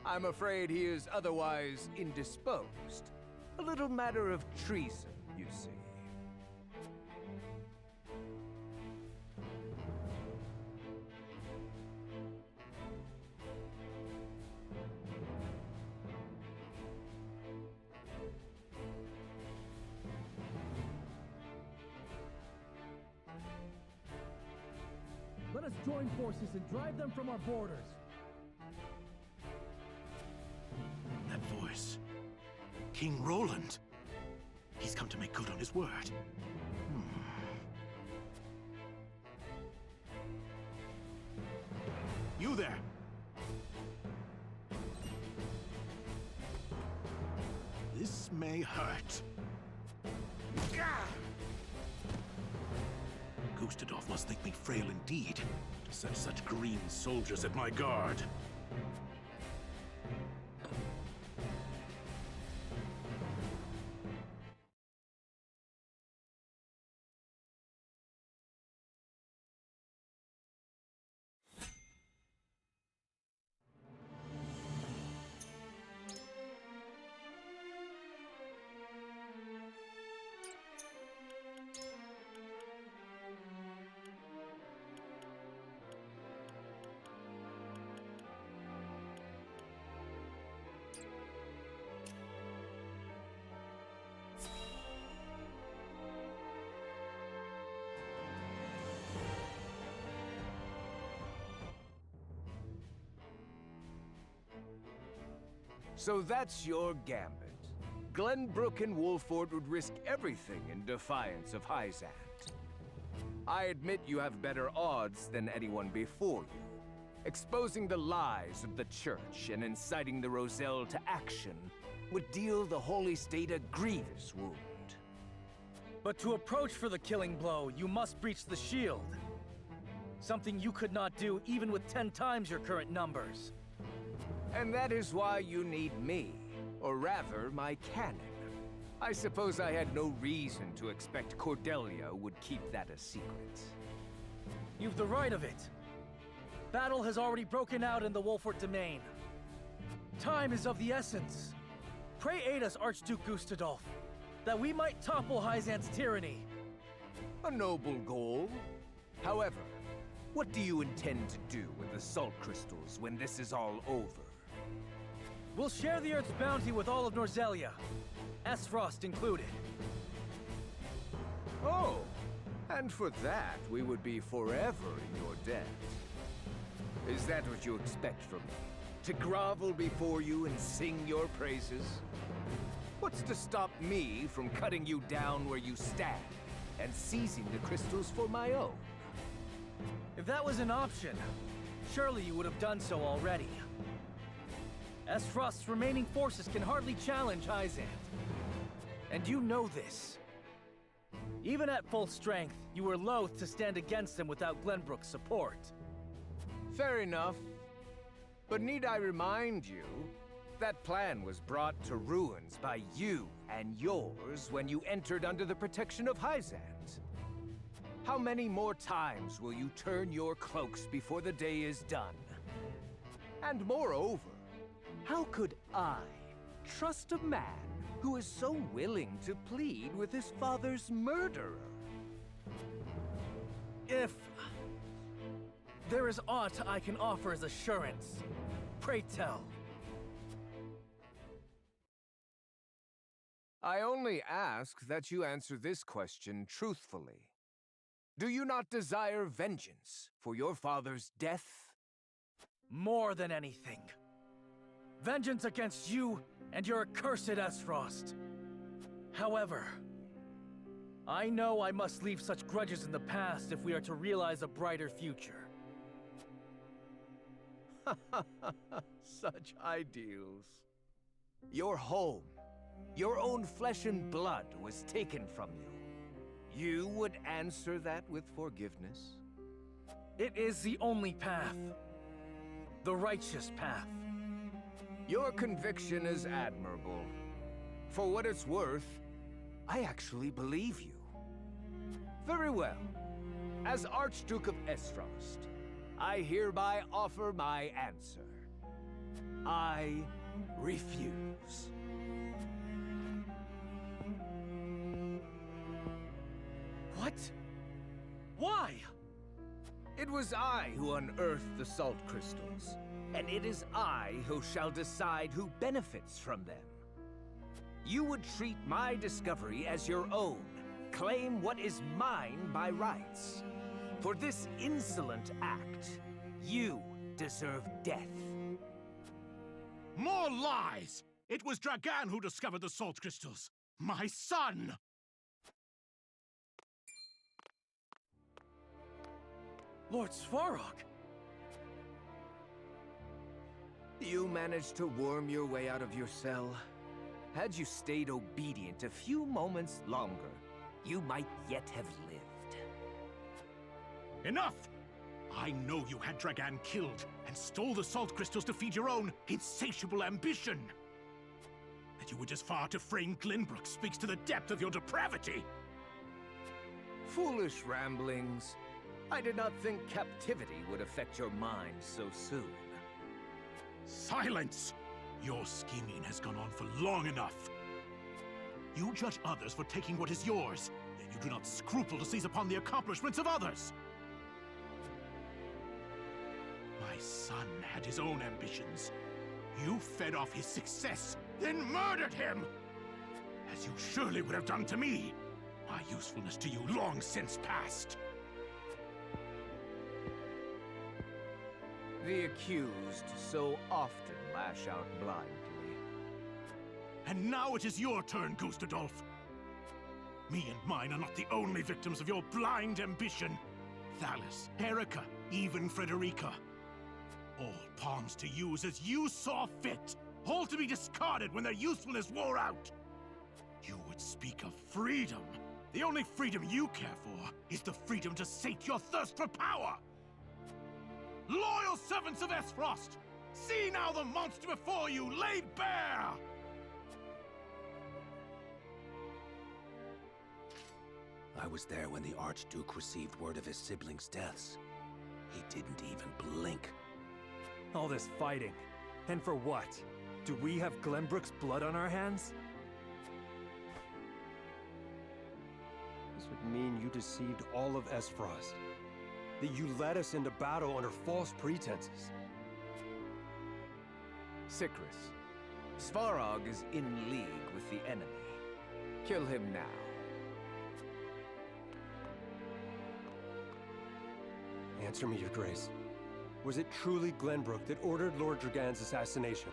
I'm afraid he is otherwise indisposed. A little matter of treason, you see. Let us join forces and drive them from our borders. That voice. King Roland. He's come to make good on his word. You there! This may hurt. Gustadolf must think me frail indeed, to set such green soldiers at my guard. So that's your gambit. Glenbrook and Wolford would risk everything in defiance of Hyzant. I admit you have better odds than anyone before you. Exposing the lies of the Church and inciting the Roselle to action would deal the Holy State a grievous wound. But to approach for the killing blow, you must breach the shield. Something you could not do even with 10 times your current numbers. And that is why you need me, or rather, my cannon. I suppose I had no reason to expect Cordelia would keep that a secret. You've the right of it. Battle has already broken out in the Wolfort domain. Time is of the essence. Pray aid us, Archduke Gustadolf, that we might topple Hyzant's tyranny. A noble goal. However, what do you intend to do with the salt crystals when this is all over? We'll share the Earth's bounty with all of Norzelia, Esfrost included. Oh, and for that, we would be forever in your debt. Is that what you expect from me? To grovel before you and sing your praises? What's to stop me from cutting you down where you stand and seizing the crystals for my own? If that was an option, surely you would have done so already. Esfrost's remaining forces can hardly challenge Hyzant. And you know this. Even at full strength, you were loath to stand against them without Glenbrook's support. Fair enough. But need I remind you, that plan was brought to ruins by you and yours when you entered under the protection of Hyzant. How many more times will you turn your cloaks before the day is done? And moreover, how could I trust a man who is so willing to plead with his father's murderer? If there is aught I can offer as assurance, pray tell. I only ask that you answer this question truthfully. Do you not desire vengeance for your father's death? More than anything. Vengeance against you and your accursed Esfrost. However, I know I must leave such grudges in the past if we are to realize a brighter future. Such ideals. Your home, your own flesh and blood was taken from you. You would answer that with forgiveness? It is the only path. The righteous path. Your conviction is admirable. For what it's worth, I actually believe you. Very well. As Archduke of Esfrost, I hereby offer my answer. I refuse. What? Why? It was I who unearthed the salt crystals, and it is I who shall decide who benefits from them. You would treat my discovery as your own, claim what is mine by rights. For this insolent act, you deserve death. More lies! It was Dragan who discovered the salt crystals. My son! Lord Svarog! You managed to worm your way out of your cell. Had you stayed obedient a few moments longer, you might yet have lived. Enough! I know you had Dragan killed and stole the salt crystals to feed your own insatiable ambition. That you were just far to frame Glenbrook speaks to the depth of your depravity. Foolish ramblings. I did not think captivity would affect your mind so soon. Silence! Your scheming has gone on for long enough. You judge others for taking what is yours, yet you do not scruple to seize upon the accomplishments of others. My son had his own ambitions. You fed off his success, then murdered him! As you surely would have done to me. My usefulness to you long since past. The accused so often lash out blindly. And now it is your turn, Gustadolf. Me and mine are not the only victims of your blind ambition. Thalis, Erica, even Frederica. All pawns to use as you saw fit. All to be discarded when their usefulness wore out. You would speak of freedom. The only freedom you care for is the freedom to sate your thirst for power. Loyal servants of Esfrost! See now the monster before you laid bare! I was there when the Archduke received word of his siblings' deaths. He didn't even blink. All this fighting. And for what? Do we have Glenbrook's blood on our hands? This would mean you deceived all of Esfrost. That you led us into battle under false pretenses. Sicris, Svarog is in league with the enemy. Kill him now. Answer me, Your Grace. Was it truly Glenbrook that ordered Lord Dragan's assassination?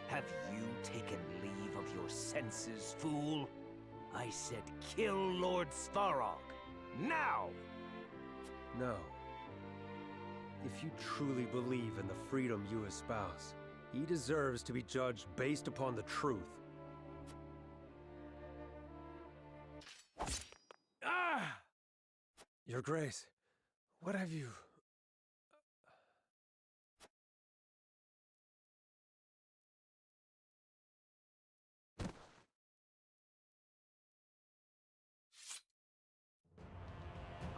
Have you taken leave of your senses, fool? I said kill Lord Svarog. Now! No. If you truly believe in the freedom you espouse, he deserves to be judged based upon the truth. Ah! Your Grace, what have you...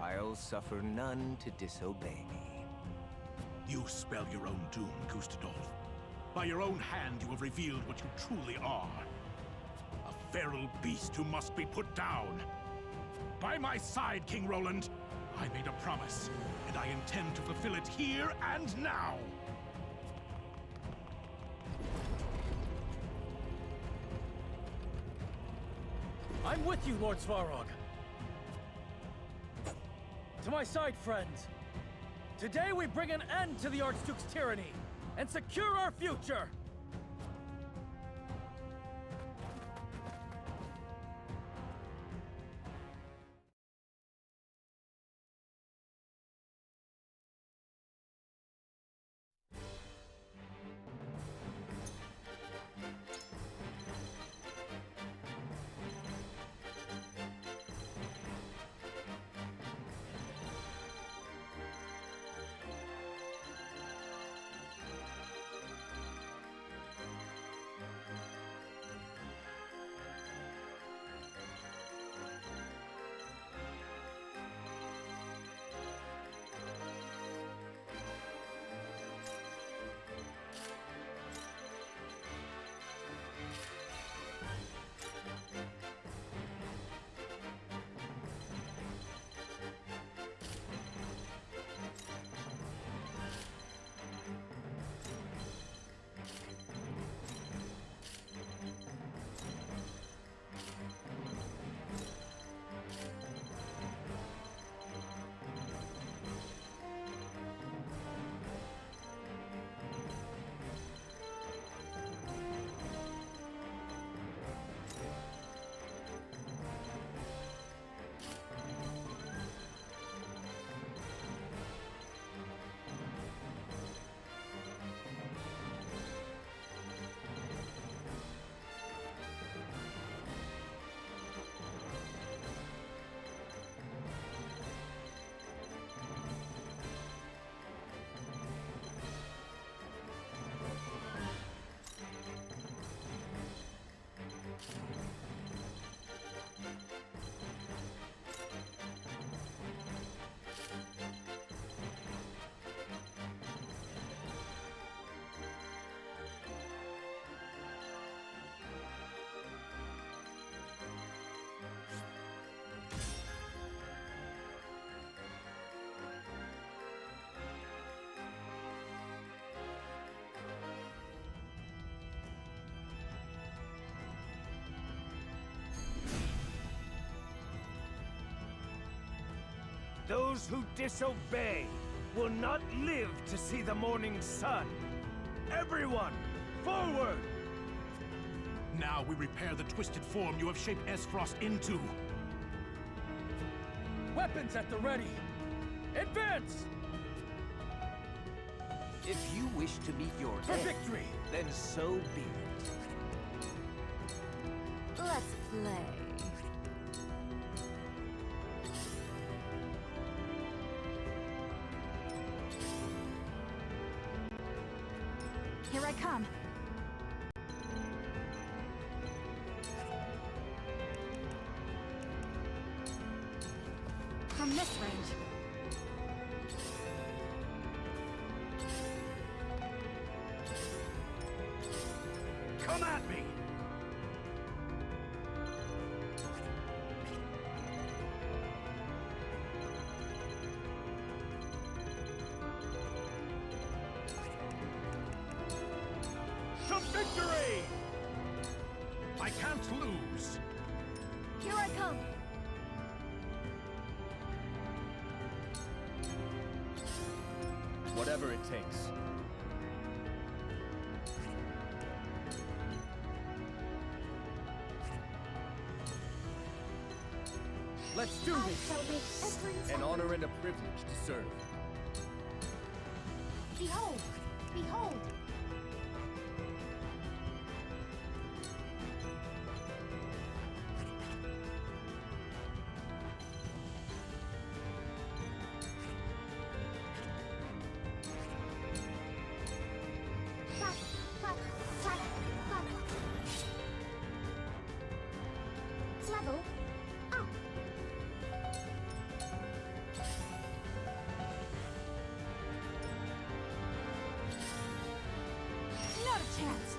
I'll suffer none to disobey me. You spell your own doom, Gustadolf. By your own hand you have revealed what you truly are. A feral beast who must be put down. By my side, King Roland, I made a promise, and I intend to fulfill it here and now. I'm with you, Lord Svarog. To my side, friends. Today we bring an end to the Archduke's tyranny. and secure our future! Those who disobey will not live to see the morning sun. Everyone, forward! Now we repair the twisted form you have shaped Esfrost into. Weapons at the ready! Advance! If you wish to meet your For end, victory! then so be it. Let's play. Here I come. From this range. Come at me! To victory! I can't lose. Here I come. Whatever it takes. Let's do this! An honor and a privilege to serve. Behold! Behold! Clap, clap, clap, clap. Level up. Not a chance.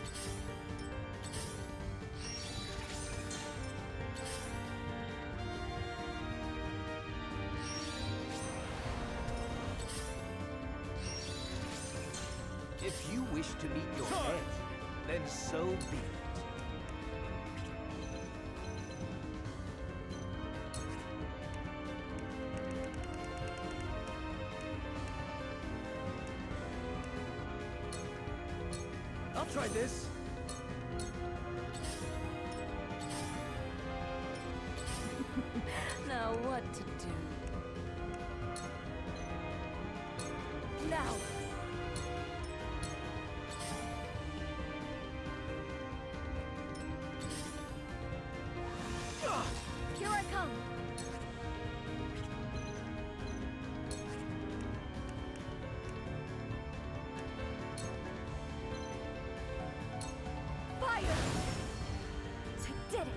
If you wish to meet your end, then so be it. I'll try this. Now what to do? Now! Here I come! Fire! I did it!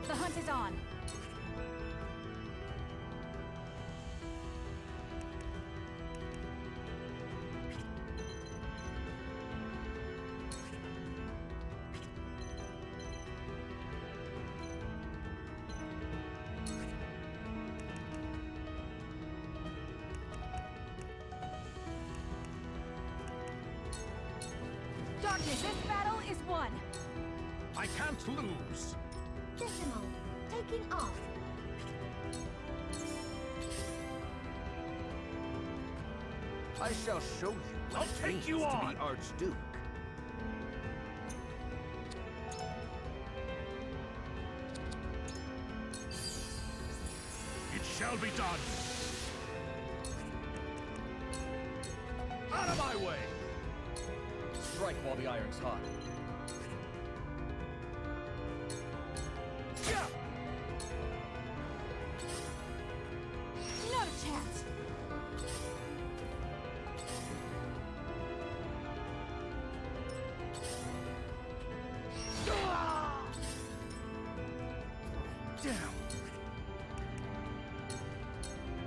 The hunt is on. Darkness, this battle is won. I can't lose. Decimal, taking off. I shall show you what I'll it take means you to on. be Archduke. It shall be done. Out of my way! Strike while the iron's hot. Yeah! Not a chance. Damn!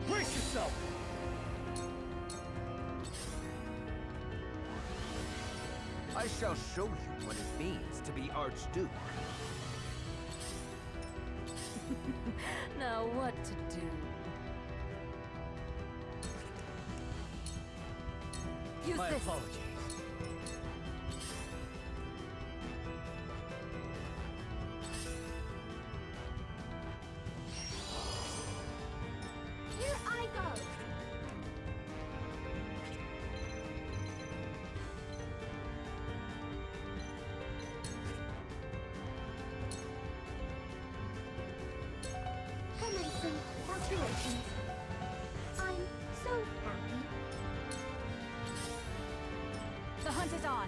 Brace yourself! I shall show you what it means to be Archduke. Now what to do? Use My this. apologies. Here I go. Commencing calculations. I'm so happy. The hunt is on.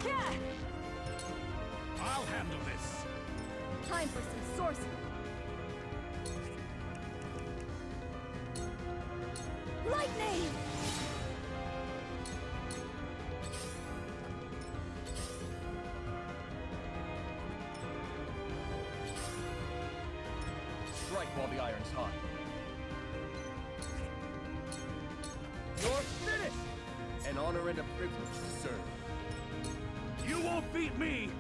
Yeah! I'll handle this. Time for some sorcery. Lightning! Strike while the iron's hot. You're finished! An honor and a privilege to serve. You won't beat me!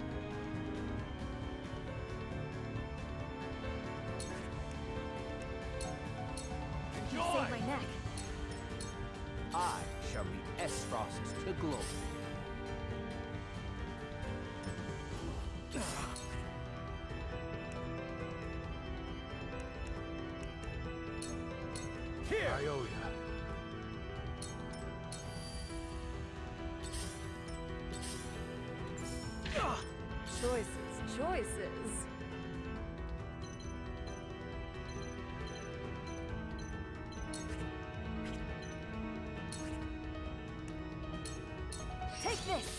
You saved my neck. I shall lead Esfrost to glory. Here! I owe ya. Choices, choices. Take this!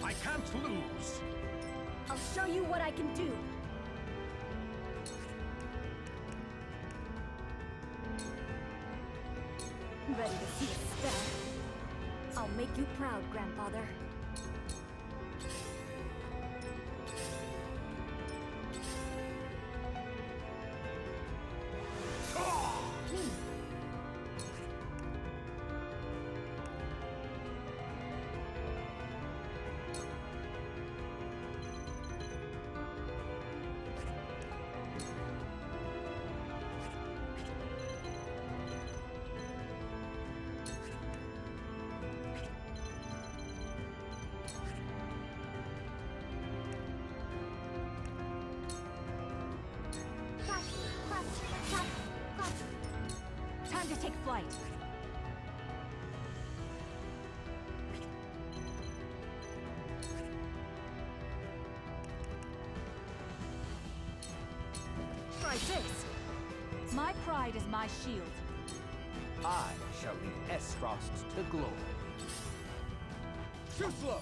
I can't lose. I'll show you what I can do. Ready to see a step? I'll make you proud, Grandfather. Time to take flight. Try this. My pride is my shield. I shall lead Esfrost to glory. Too slow!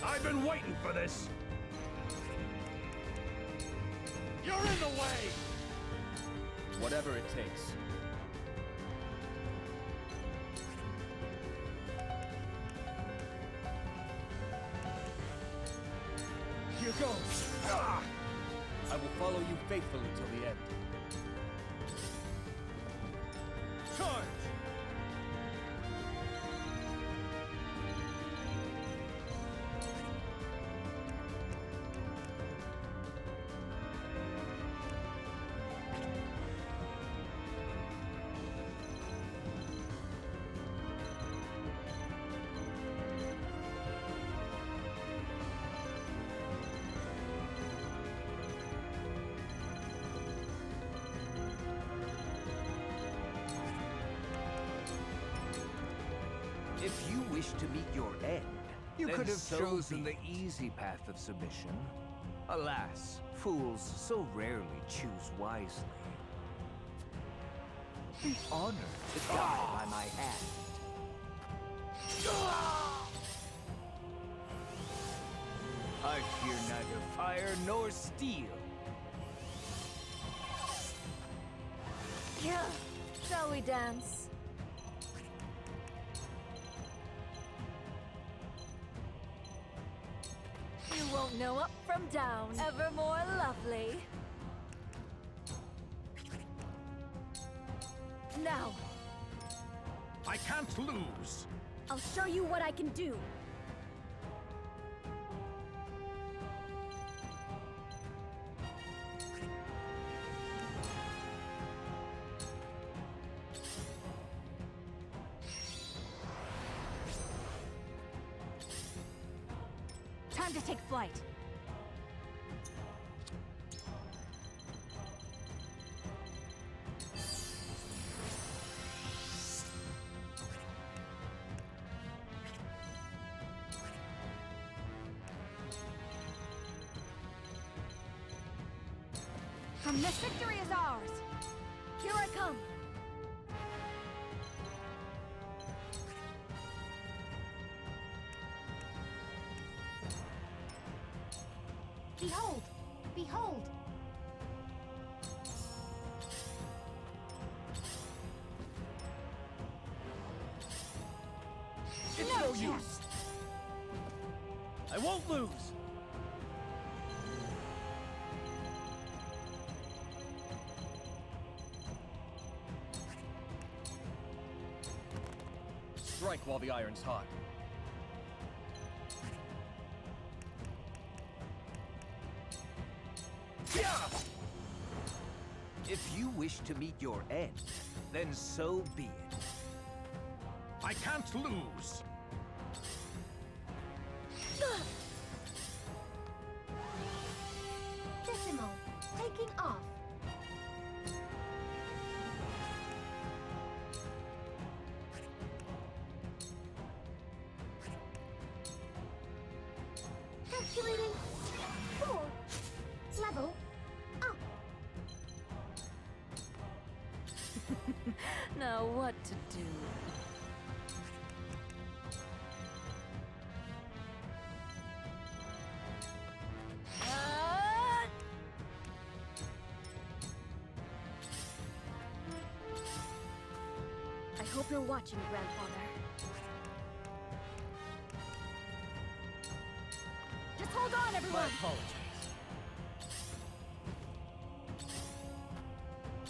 I've been waiting for this! You're in the way! Whatever it takes. Here goes! Ah! I will follow you faithfully till the end. Charge! If you wish to meet your end, you then could have so chosen be the easy path of submission. Alas, fools so rarely choose wisely. Be honored to die by my hand. I fear neither fire nor steel. Yeah. Shall we dance? You won't know up from down. Ever more lovely. Now. I can't lose! I'll show you what I can do. Time to take flight. From this victory is ours. Here I come. Behold! Behold! It's no use! I won't lose! Strike while the iron's hot. If you wish to meet your end, then so be it. I can't lose! Decimal, taking off. Calculating. 4. Level up. Now what to do? I hope you're watching, Grandfather. Just hold on, everyone! My apologies.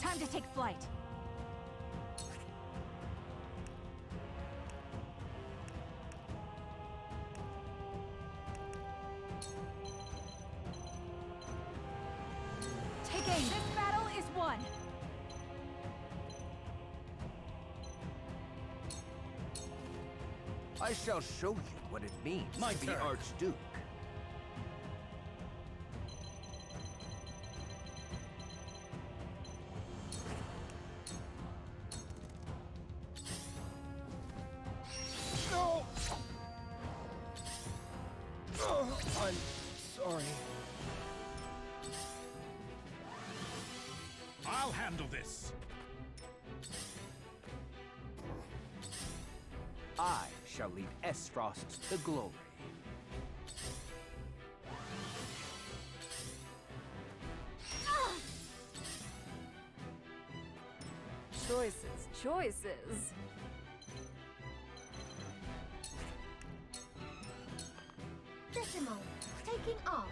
Time to take flight. Take aim. This battle is won. I shall show you what it means My to be turn. Archduke. sorry. I'll handle this. I shall lead Esfrost to glory. Choices. Decimal, taking off.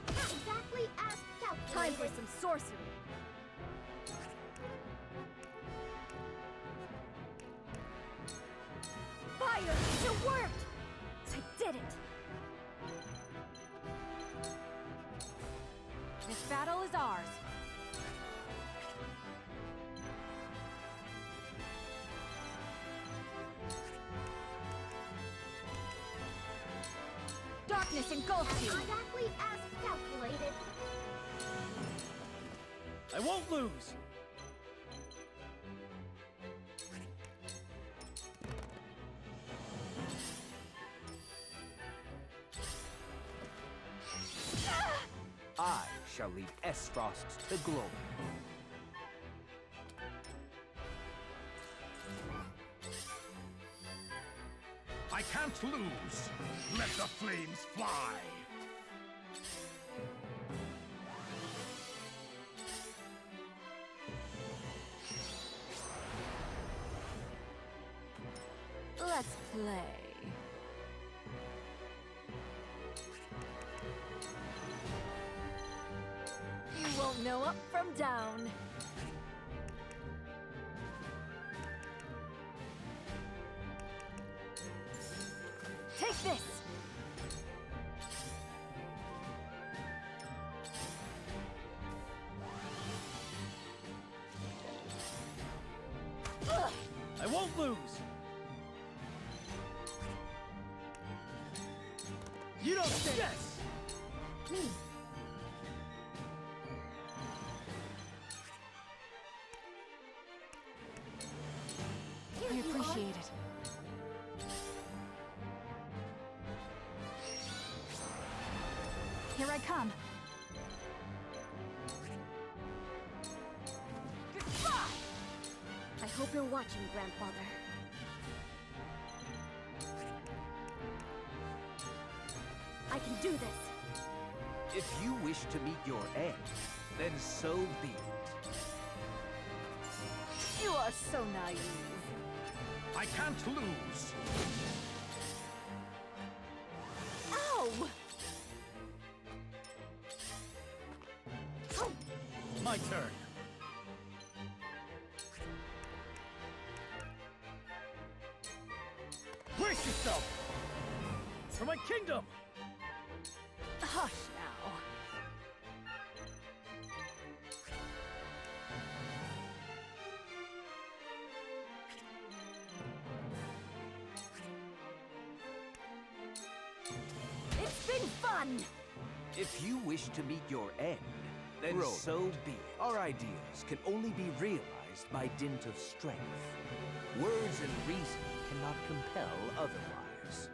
Exactly as calculated. Time for some sorcery. Fire! It worked! I did it! This battle is ours. Darkness engulfs you! Exactly as calculated. I won't lose! I shall lead Esfrost to glory. I can't lose. Let the flames fly. Let's play. You won't know up from down. Take this! I won't lose! You don't stand. Yes! Me. I appreciate it. Here I come. I hope you're watching, Grandfather. I can do this. If you wish to meet your end, then so be it. You are so naive. I can't lose. Ow! My turn. Brace yourself! For my kingdom! Hush now. It's been fun! If you wish to meet your end, then so be it. Our ideals can only be realized by dint of strength. Words and reason cannot compel otherwise.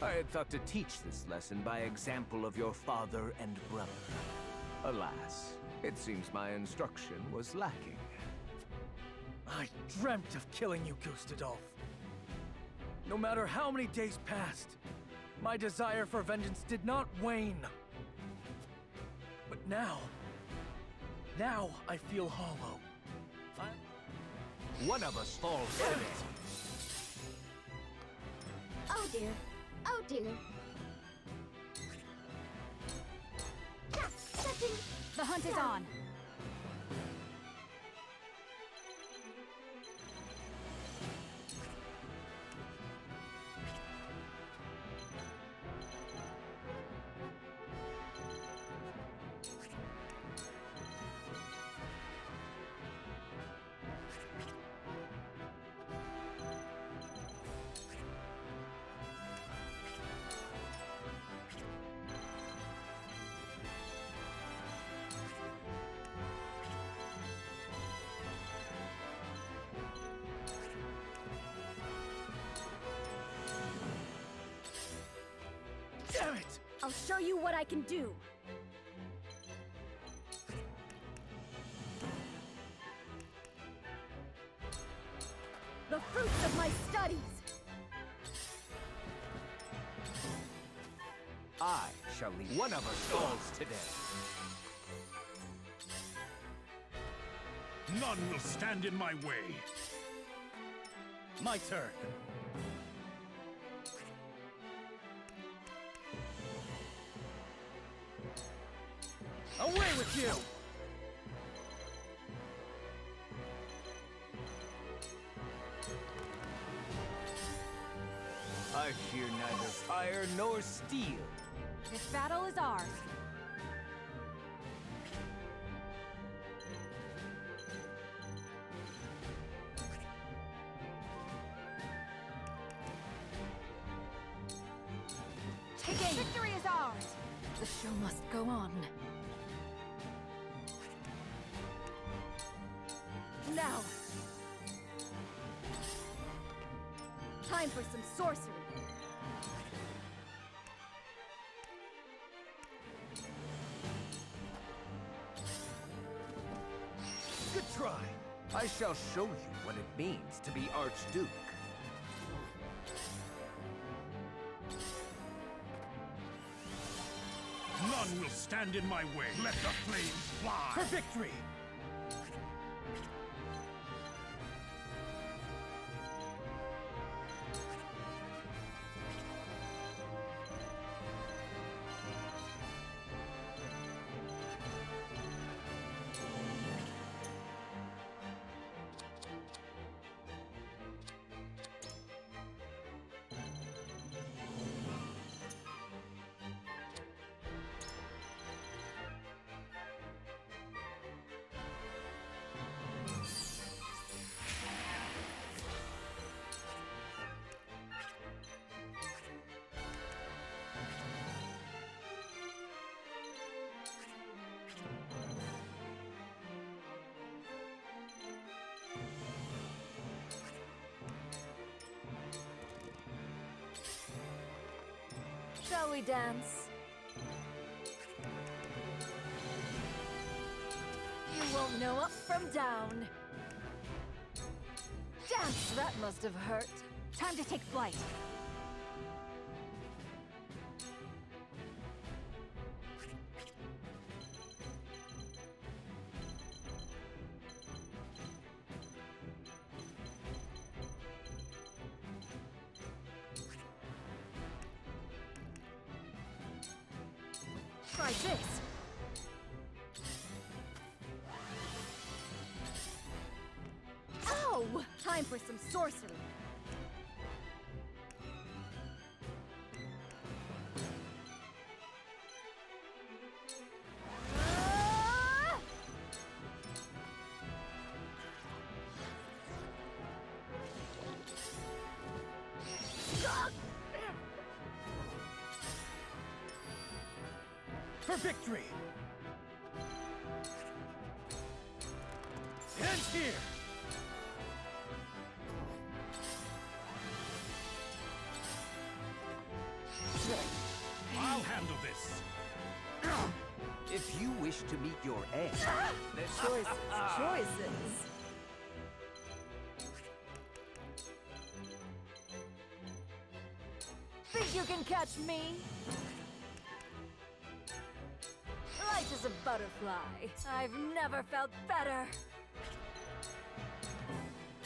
I had thought to teach this lesson by example of your father and brother. Alas, it seems my instruction was lacking. I dreamt of killing you, Gustadolf. No matter how many days passed, my desire for vengeance did not wane. But now I feel hollow. One of us falls today. Oh dear. Oh dear. Setting. The hunt is on. Damn it! I'll show you what I can do. The fruits of my studies! I shall lead one of our stalls today. None will stand in my way. My turn. Away with you! I fear neither fire nor steel. This battle is ours. Take aim! Victory is ours! The show must go on. Now! Time for some sorcery. Good try. I shall show you what it means to be Archduke. None will stand in my way. Let the flames fly. For victory! Shall we dance? You won't know up from down. Dance! That must have hurt. Time to take flight. Try this! Ow! Time for some sorcery. For victory! It ends here! I'll handle this. If you wish to meet your end, Choices. Think you can catch me? Light as a butterfly. I've never felt better.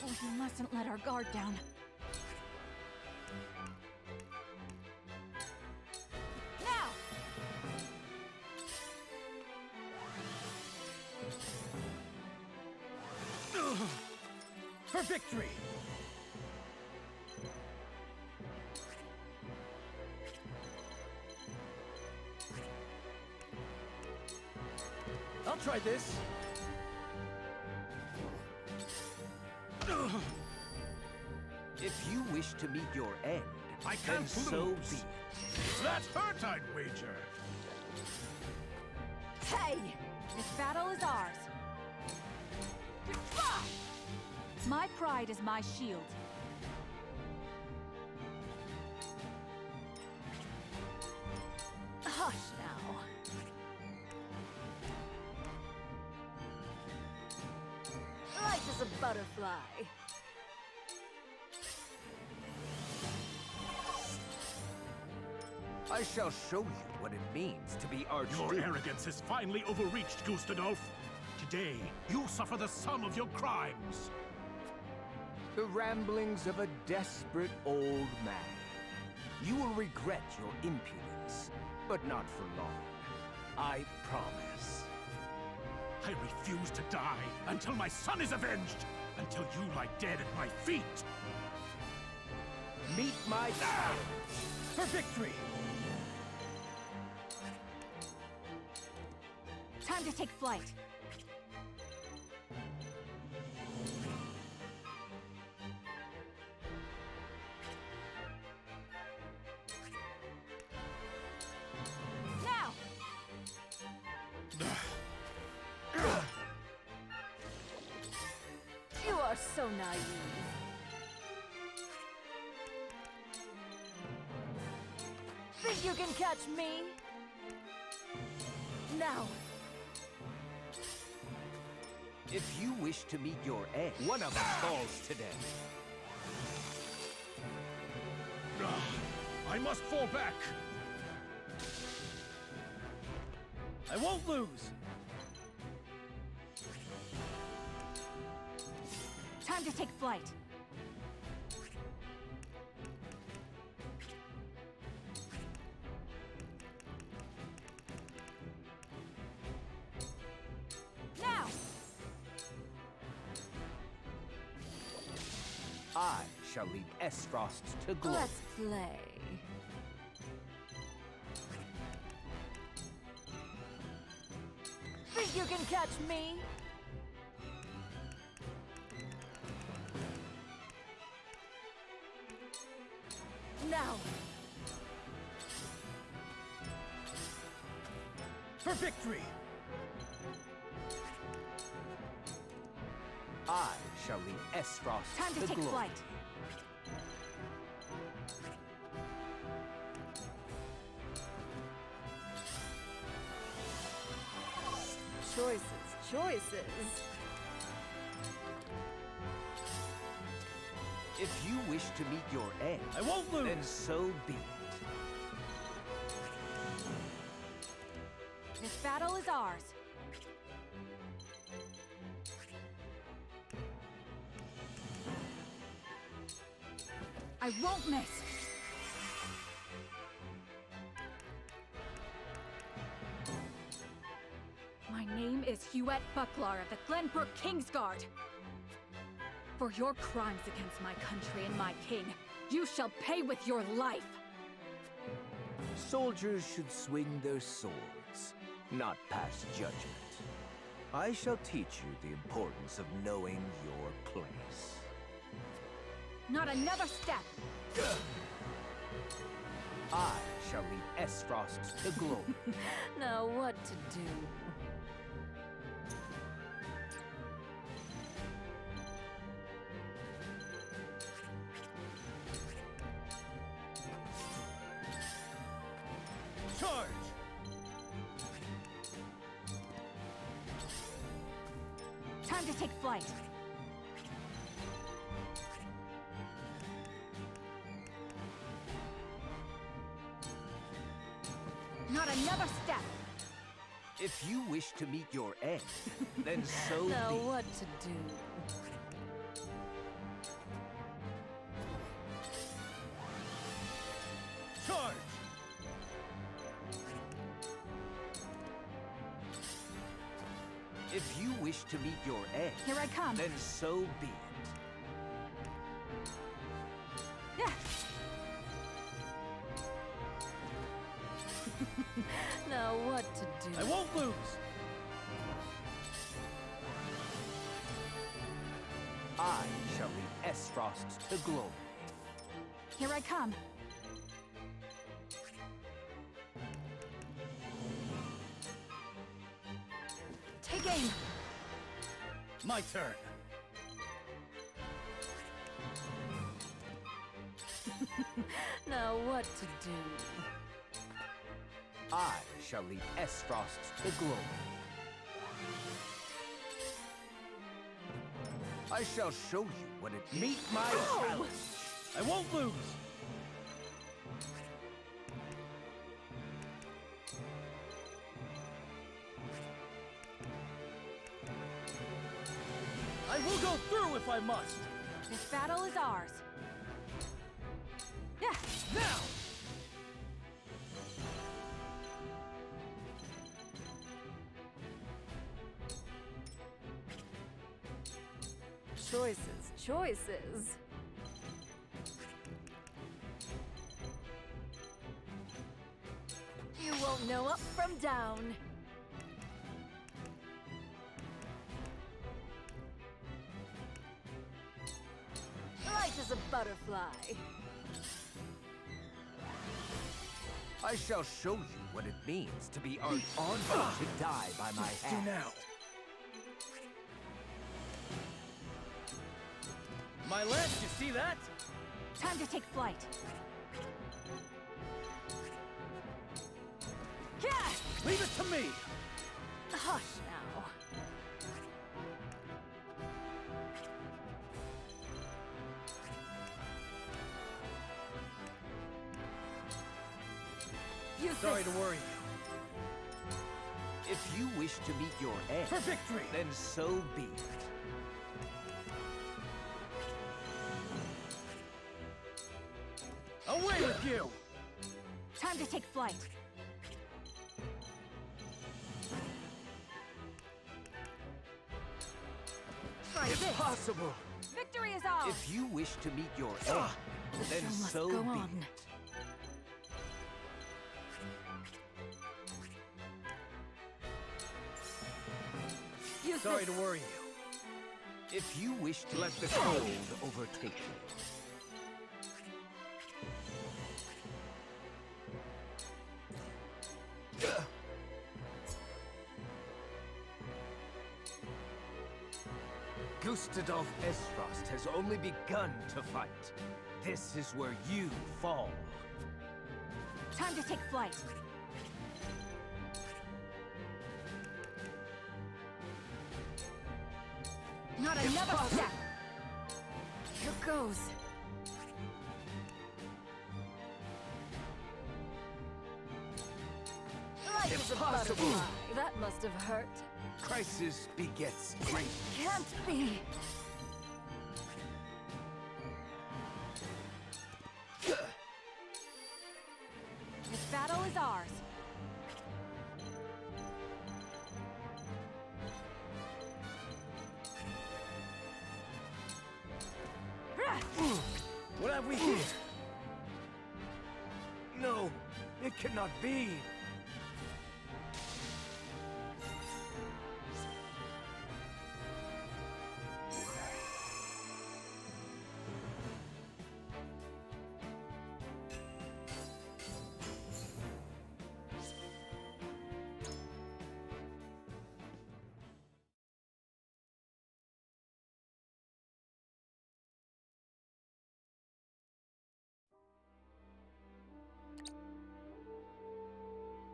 Oh, you mustn't let our guard down. Now! For victory! I'll try this. if you wish to meet your end, I then can't so lose. be it. That hurt, I'd wager. Hey! This battle is ours. My pride is my shield. fly. I shall show you what it means to be Archduke. Your arrogance has finally overreached, Gustadolf. Today, you'll suffer the sum of your crimes. The ramblings of a desperate old man. You will regret your impudence, but not for long. I promise. I refuse to die until my son is avenged, until you lie dead at my feet. Meet my... For victory! Time to take flight. Now! You are so naive. Think you can catch me? Now! If you wish to meet your end, one of us falls today. I must fall back. I won't lose! Time to take flight. Now! I shall lead Esfrost to glory. Let's play. Think you can catch me? Now! For victory! I shall lead Esfrost Time to to take glory. flight. Choices. If you wish to meet your end, I won't lose! then so be it. This battle is ours. I won't miss. My name is Huette Bucklar of the Glenbrook Kingsguard. For your crimes against my country and my king, you shall pay with your life. Soldiers should swing their swords, not pass judgment. I shall teach you the importance of knowing your place. Not another step. I shall lead Esfrost to glory. Now what to do? Charge! Time to take flight. Not another step. If you wish to meet your end, then so Now be. what to do? Charge! If you wish to meet your end, Here I come. then so be it. Yeah. Now what to do? I won't lose! I shall lead Esfrost to glory. Here I come. Take aim. My turn. Now what to do? I shall lead Esfrost to glory. I shall show you what it meet my challenge. I won't lose. I will go through if I must. This battle is ours. Yeah. Now! Choices, choices. You won't know up from down. Light as a butterfly. I shall show you what it means to be honored to die by my hand. now. My lance, you see that? Time to take flight. Yeah! Leave it to me! Hush now. Sorry to worry you. If you wish to meet your end, For victory! then so be it. Away with you! Time to take flight. Try this. Impossible! Victory is ours. If you wish to meet your end, then show must so go be on. it. Sorry to worry you. If you wish to let the cold overtake you, Gustadolf Esfrost has only begun to fight. This is where you fall. Time to take flight. Not another step. Here goes. Light as a Impossible. butterfly. That must have hurt. Crisis begets great. Can't be. This battle is ours. What have we here? No, it cannot be.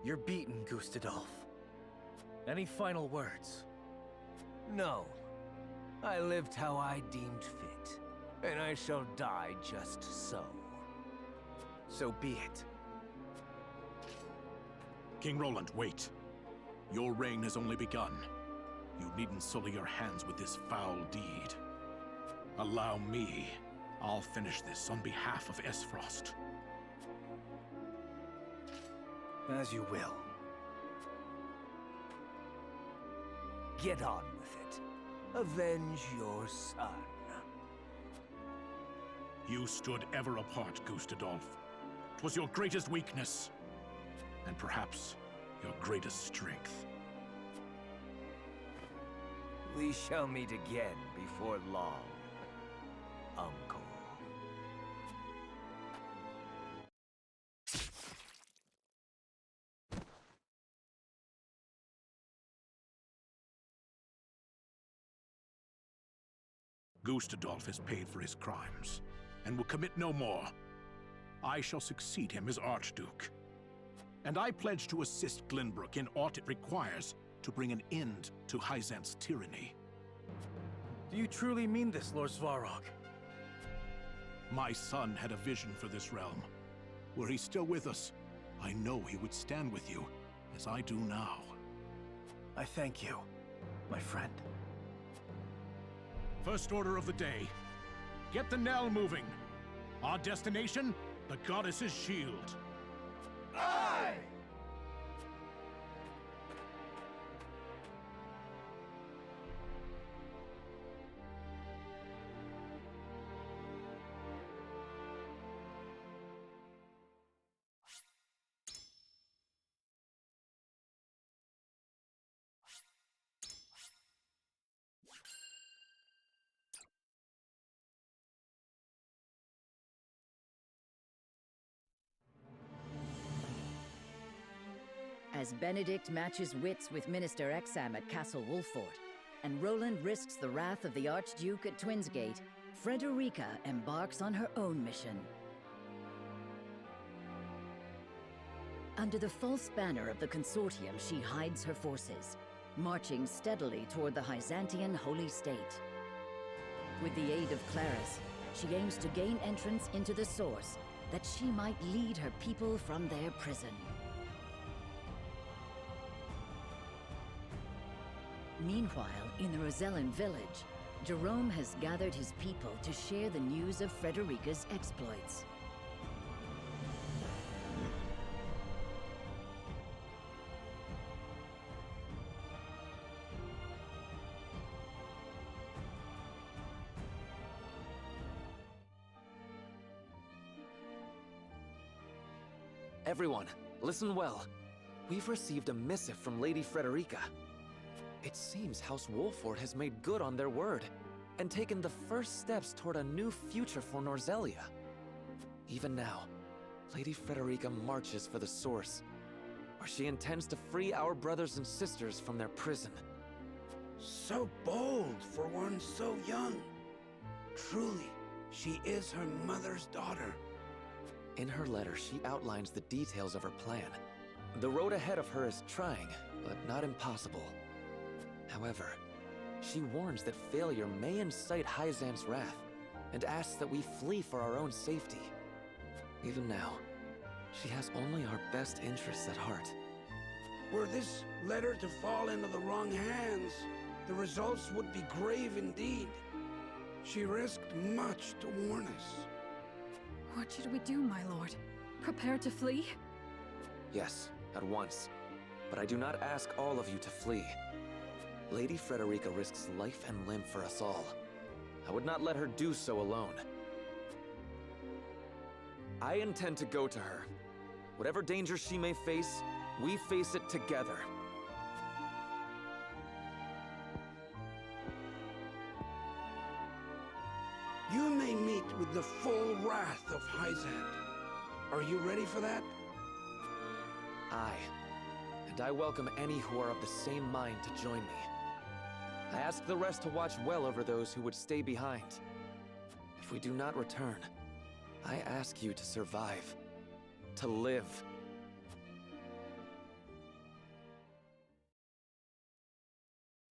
You're beaten, Gustadolf. Any final words? No. I lived how I deemed fit, and I shall die just so. So be it. King Roland, wait. Your reign has only begun. You needn't sully your hands with this foul deed. Allow me. I'll finish this on behalf of Esfrost. As you will. Get on with it. Avenge your son. You stood ever apart, Gustadolf. 'Twas your greatest weakness, and perhaps your greatest strength. We shall meet again before long, Uncle. Gustadolf has paid for his crimes, and will commit no more. I shall succeed him as Archduke. And I pledge to assist Glenbrook in aught it requires to bring an end to Hyzant's tyranny. Do you truly mean this, Lord Svarog? My son had a vision for this realm. Were he still with us, I know he would stand with you, as I do now. I thank you, my friend. First order of the day. Get the Nell moving. Our destination, the Goddess's Shield. Aye! As Benedict matches wits with Minister Exam at Castle Wolffort, and Roland risks the wrath of the Archduke at Twinsgate, Frederica embarks on her own mission. Under the false banner of the Consortium, she hides her forces, marching steadily toward the Hyzantian Holy State. With the aid of Claris, she aims to gain entrance into the Source, that she might lead her people from their prison. Meanwhile, in the Rosellan village, Jerome has gathered his people to share the news of Frederica's exploits. Everyone, listen well. We've received a missive from Lady Frederica. It seems House Wolffort has made good on their word, and taken the first steps toward a new future for Norzelia. Even now, Lady Frederica marches for the Source, where she intends to free our brothers and sisters from their prison. So bold for one so young. Truly, she is her mother's daughter. In her letter, she outlines the details of her plan. The road ahead of her is trying, but not impossible. However, she warns that failure may incite Hyzan's wrath, and asks that we flee for our own safety. Even now, she has only our best interests at heart. Were this letter to fall into the wrong hands, the results would be grave indeed. She risked much to warn us. What should we do, my lord? Prepare to flee? Yes, at once. But I do not ask all of you to flee. Lady Frederica risks life and limb for us all. I would not let her do so alone. I intend to go to her. Whatever danger she may face, we face it together. You may meet with the full wrath of Hyzant. Are you ready for that? Aye. And I welcome any who are of the same mind to join me. I ask the rest to watch well over those who would stay behind. If we do not return, I ask you to survive. To live.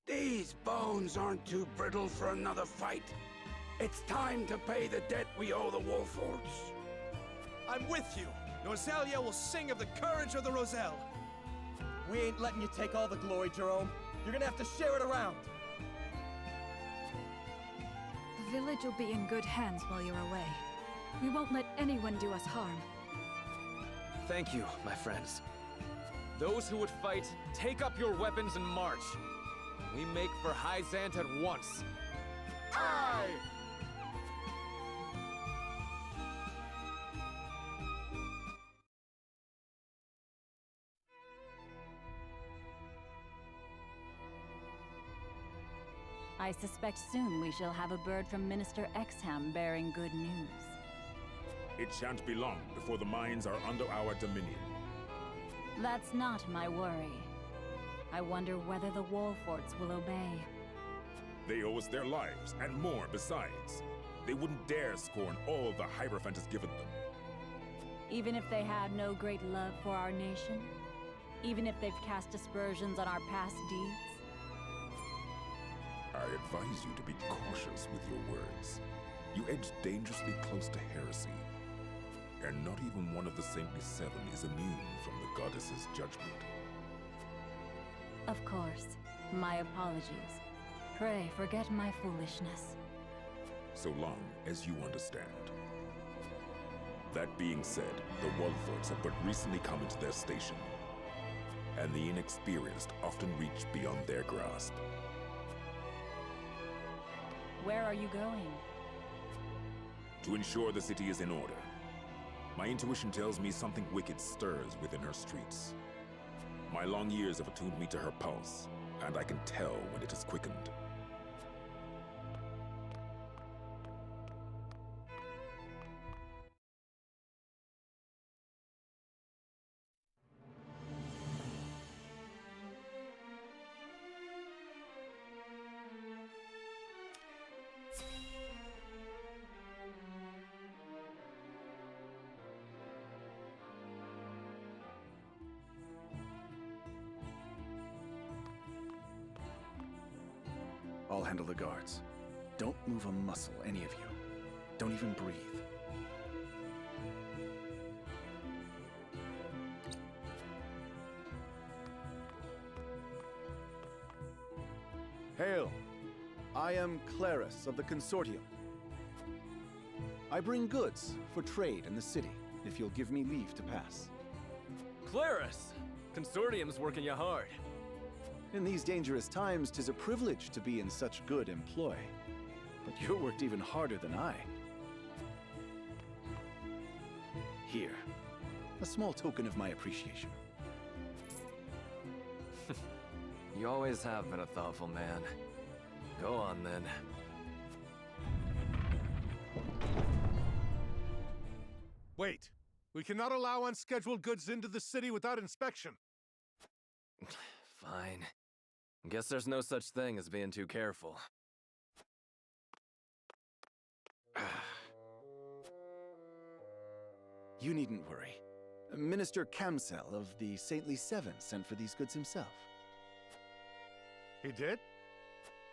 These bones aren't too brittle for another fight. It's time to pay the debt we owe the Wolfforts. I'm with you. Norzelia will sing of the courage of the Roselle. We ain't letting you take all the glory, Jerome. You're gonna have to share it around. The village will be in good hands while you're away. We won't let anyone do us harm. Thank you, my friends. Those who would fight, take up your weapons and march. We make for Hyzant at once. Aye! I suspect soon we shall have a bird from Minister Exham bearing good news. It shan't be long before the mines are under our dominion. That's not my worry. I wonder whether the Wolfforts will obey. They owe us their lives, and more besides. They wouldn't dare scorn all the Hierophant has given them. Even if they had no great love for our nation? Even if they've cast aspersions on our past deeds? I advise you to be cautious with your words. You edge dangerously close to heresy. And not even one of the Saintly Seven is immune from the goddess's judgment. Of course. My apologies. Pray forget my foolishness. So long as you understand. That being said, the Wolforts have but recently come into their station, and the inexperienced often reach beyond their grasp. Where are you going? To ensure the city is in order. My intuition tells me something wicked stirs within her streets. My long years have attuned me to her pulse, and I can tell when it is quickened. I'll handle the guards. Don't move a muscle, any of you. Don't even breathe. Hail! I am Clarus of the Consortium. I bring goods for trade in the city, if you'll give me leave to pass. Clarus! Consortium's working you hard. In these dangerous times, 'tis a privilege to be in such good employ. But you're worked even harder than I. Here, a small token of my appreciation. You always have been a thoughtful man. Go on, then. Wait. We cannot allow unscheduled goods into the city without inspection. Fine. Guess there's no such thing as being too careful. You needn't worry. Minister Kamsel of the Saintly Seven sent for these goods himself. He did?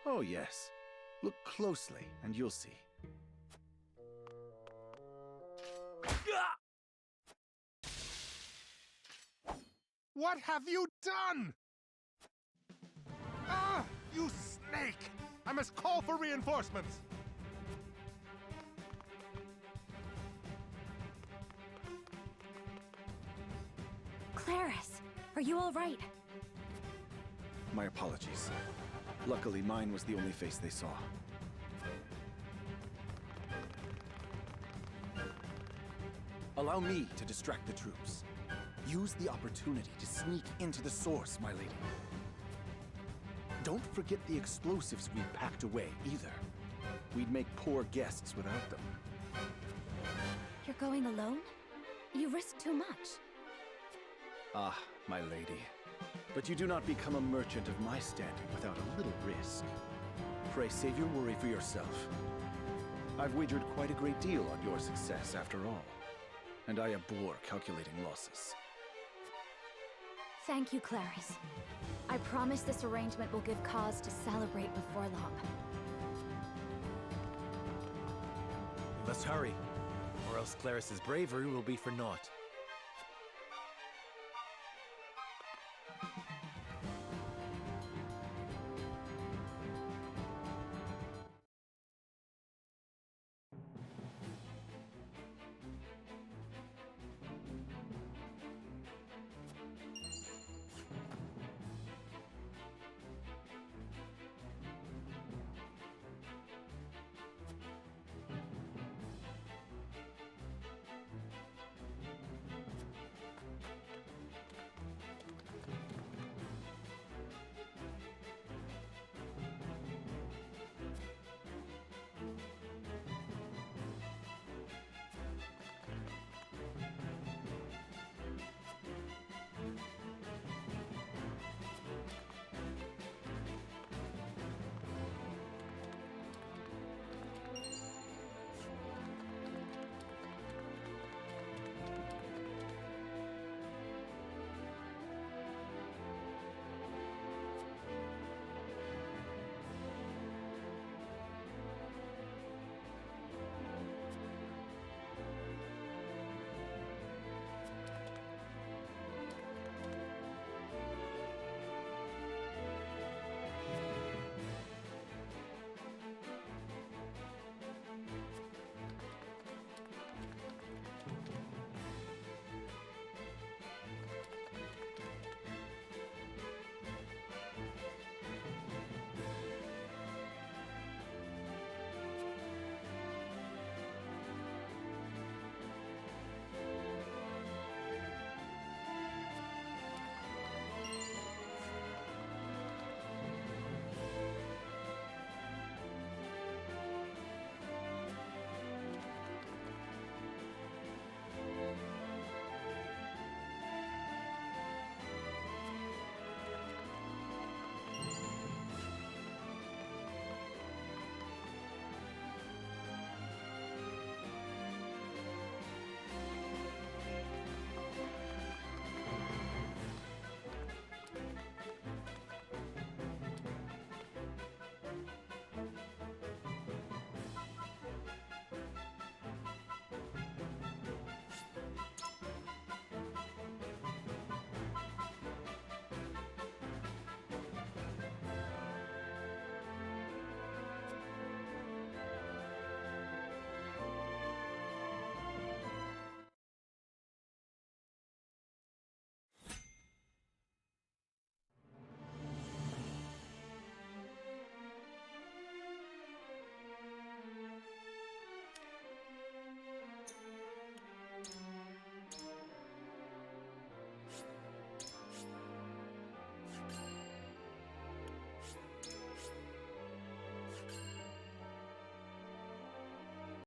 Oh, yes. Look closely, and you'll see. What have you done? Ah, you snake! I must call for reinforcements! Clarus, are you all right? My apologies. Luckily, mine was the only face they saw. Allow me to distract the troops. Use the opportunity to sneak into the source, my lady. Don't forget the explosives we packed away, either. We'd make poor guests without them. You're going alone? You risk too much. Ah, my lady. But you do not become a merchant of my standing without a little risk. Pray save your worry for yourself. I've wagered quite a great deal on your success, after all. And I abhor calculating losses. Thank you, Clarus. I promise this arrangement will give cause to celebrate before long. We must hurry, or else Clarus's bravery will be for naught.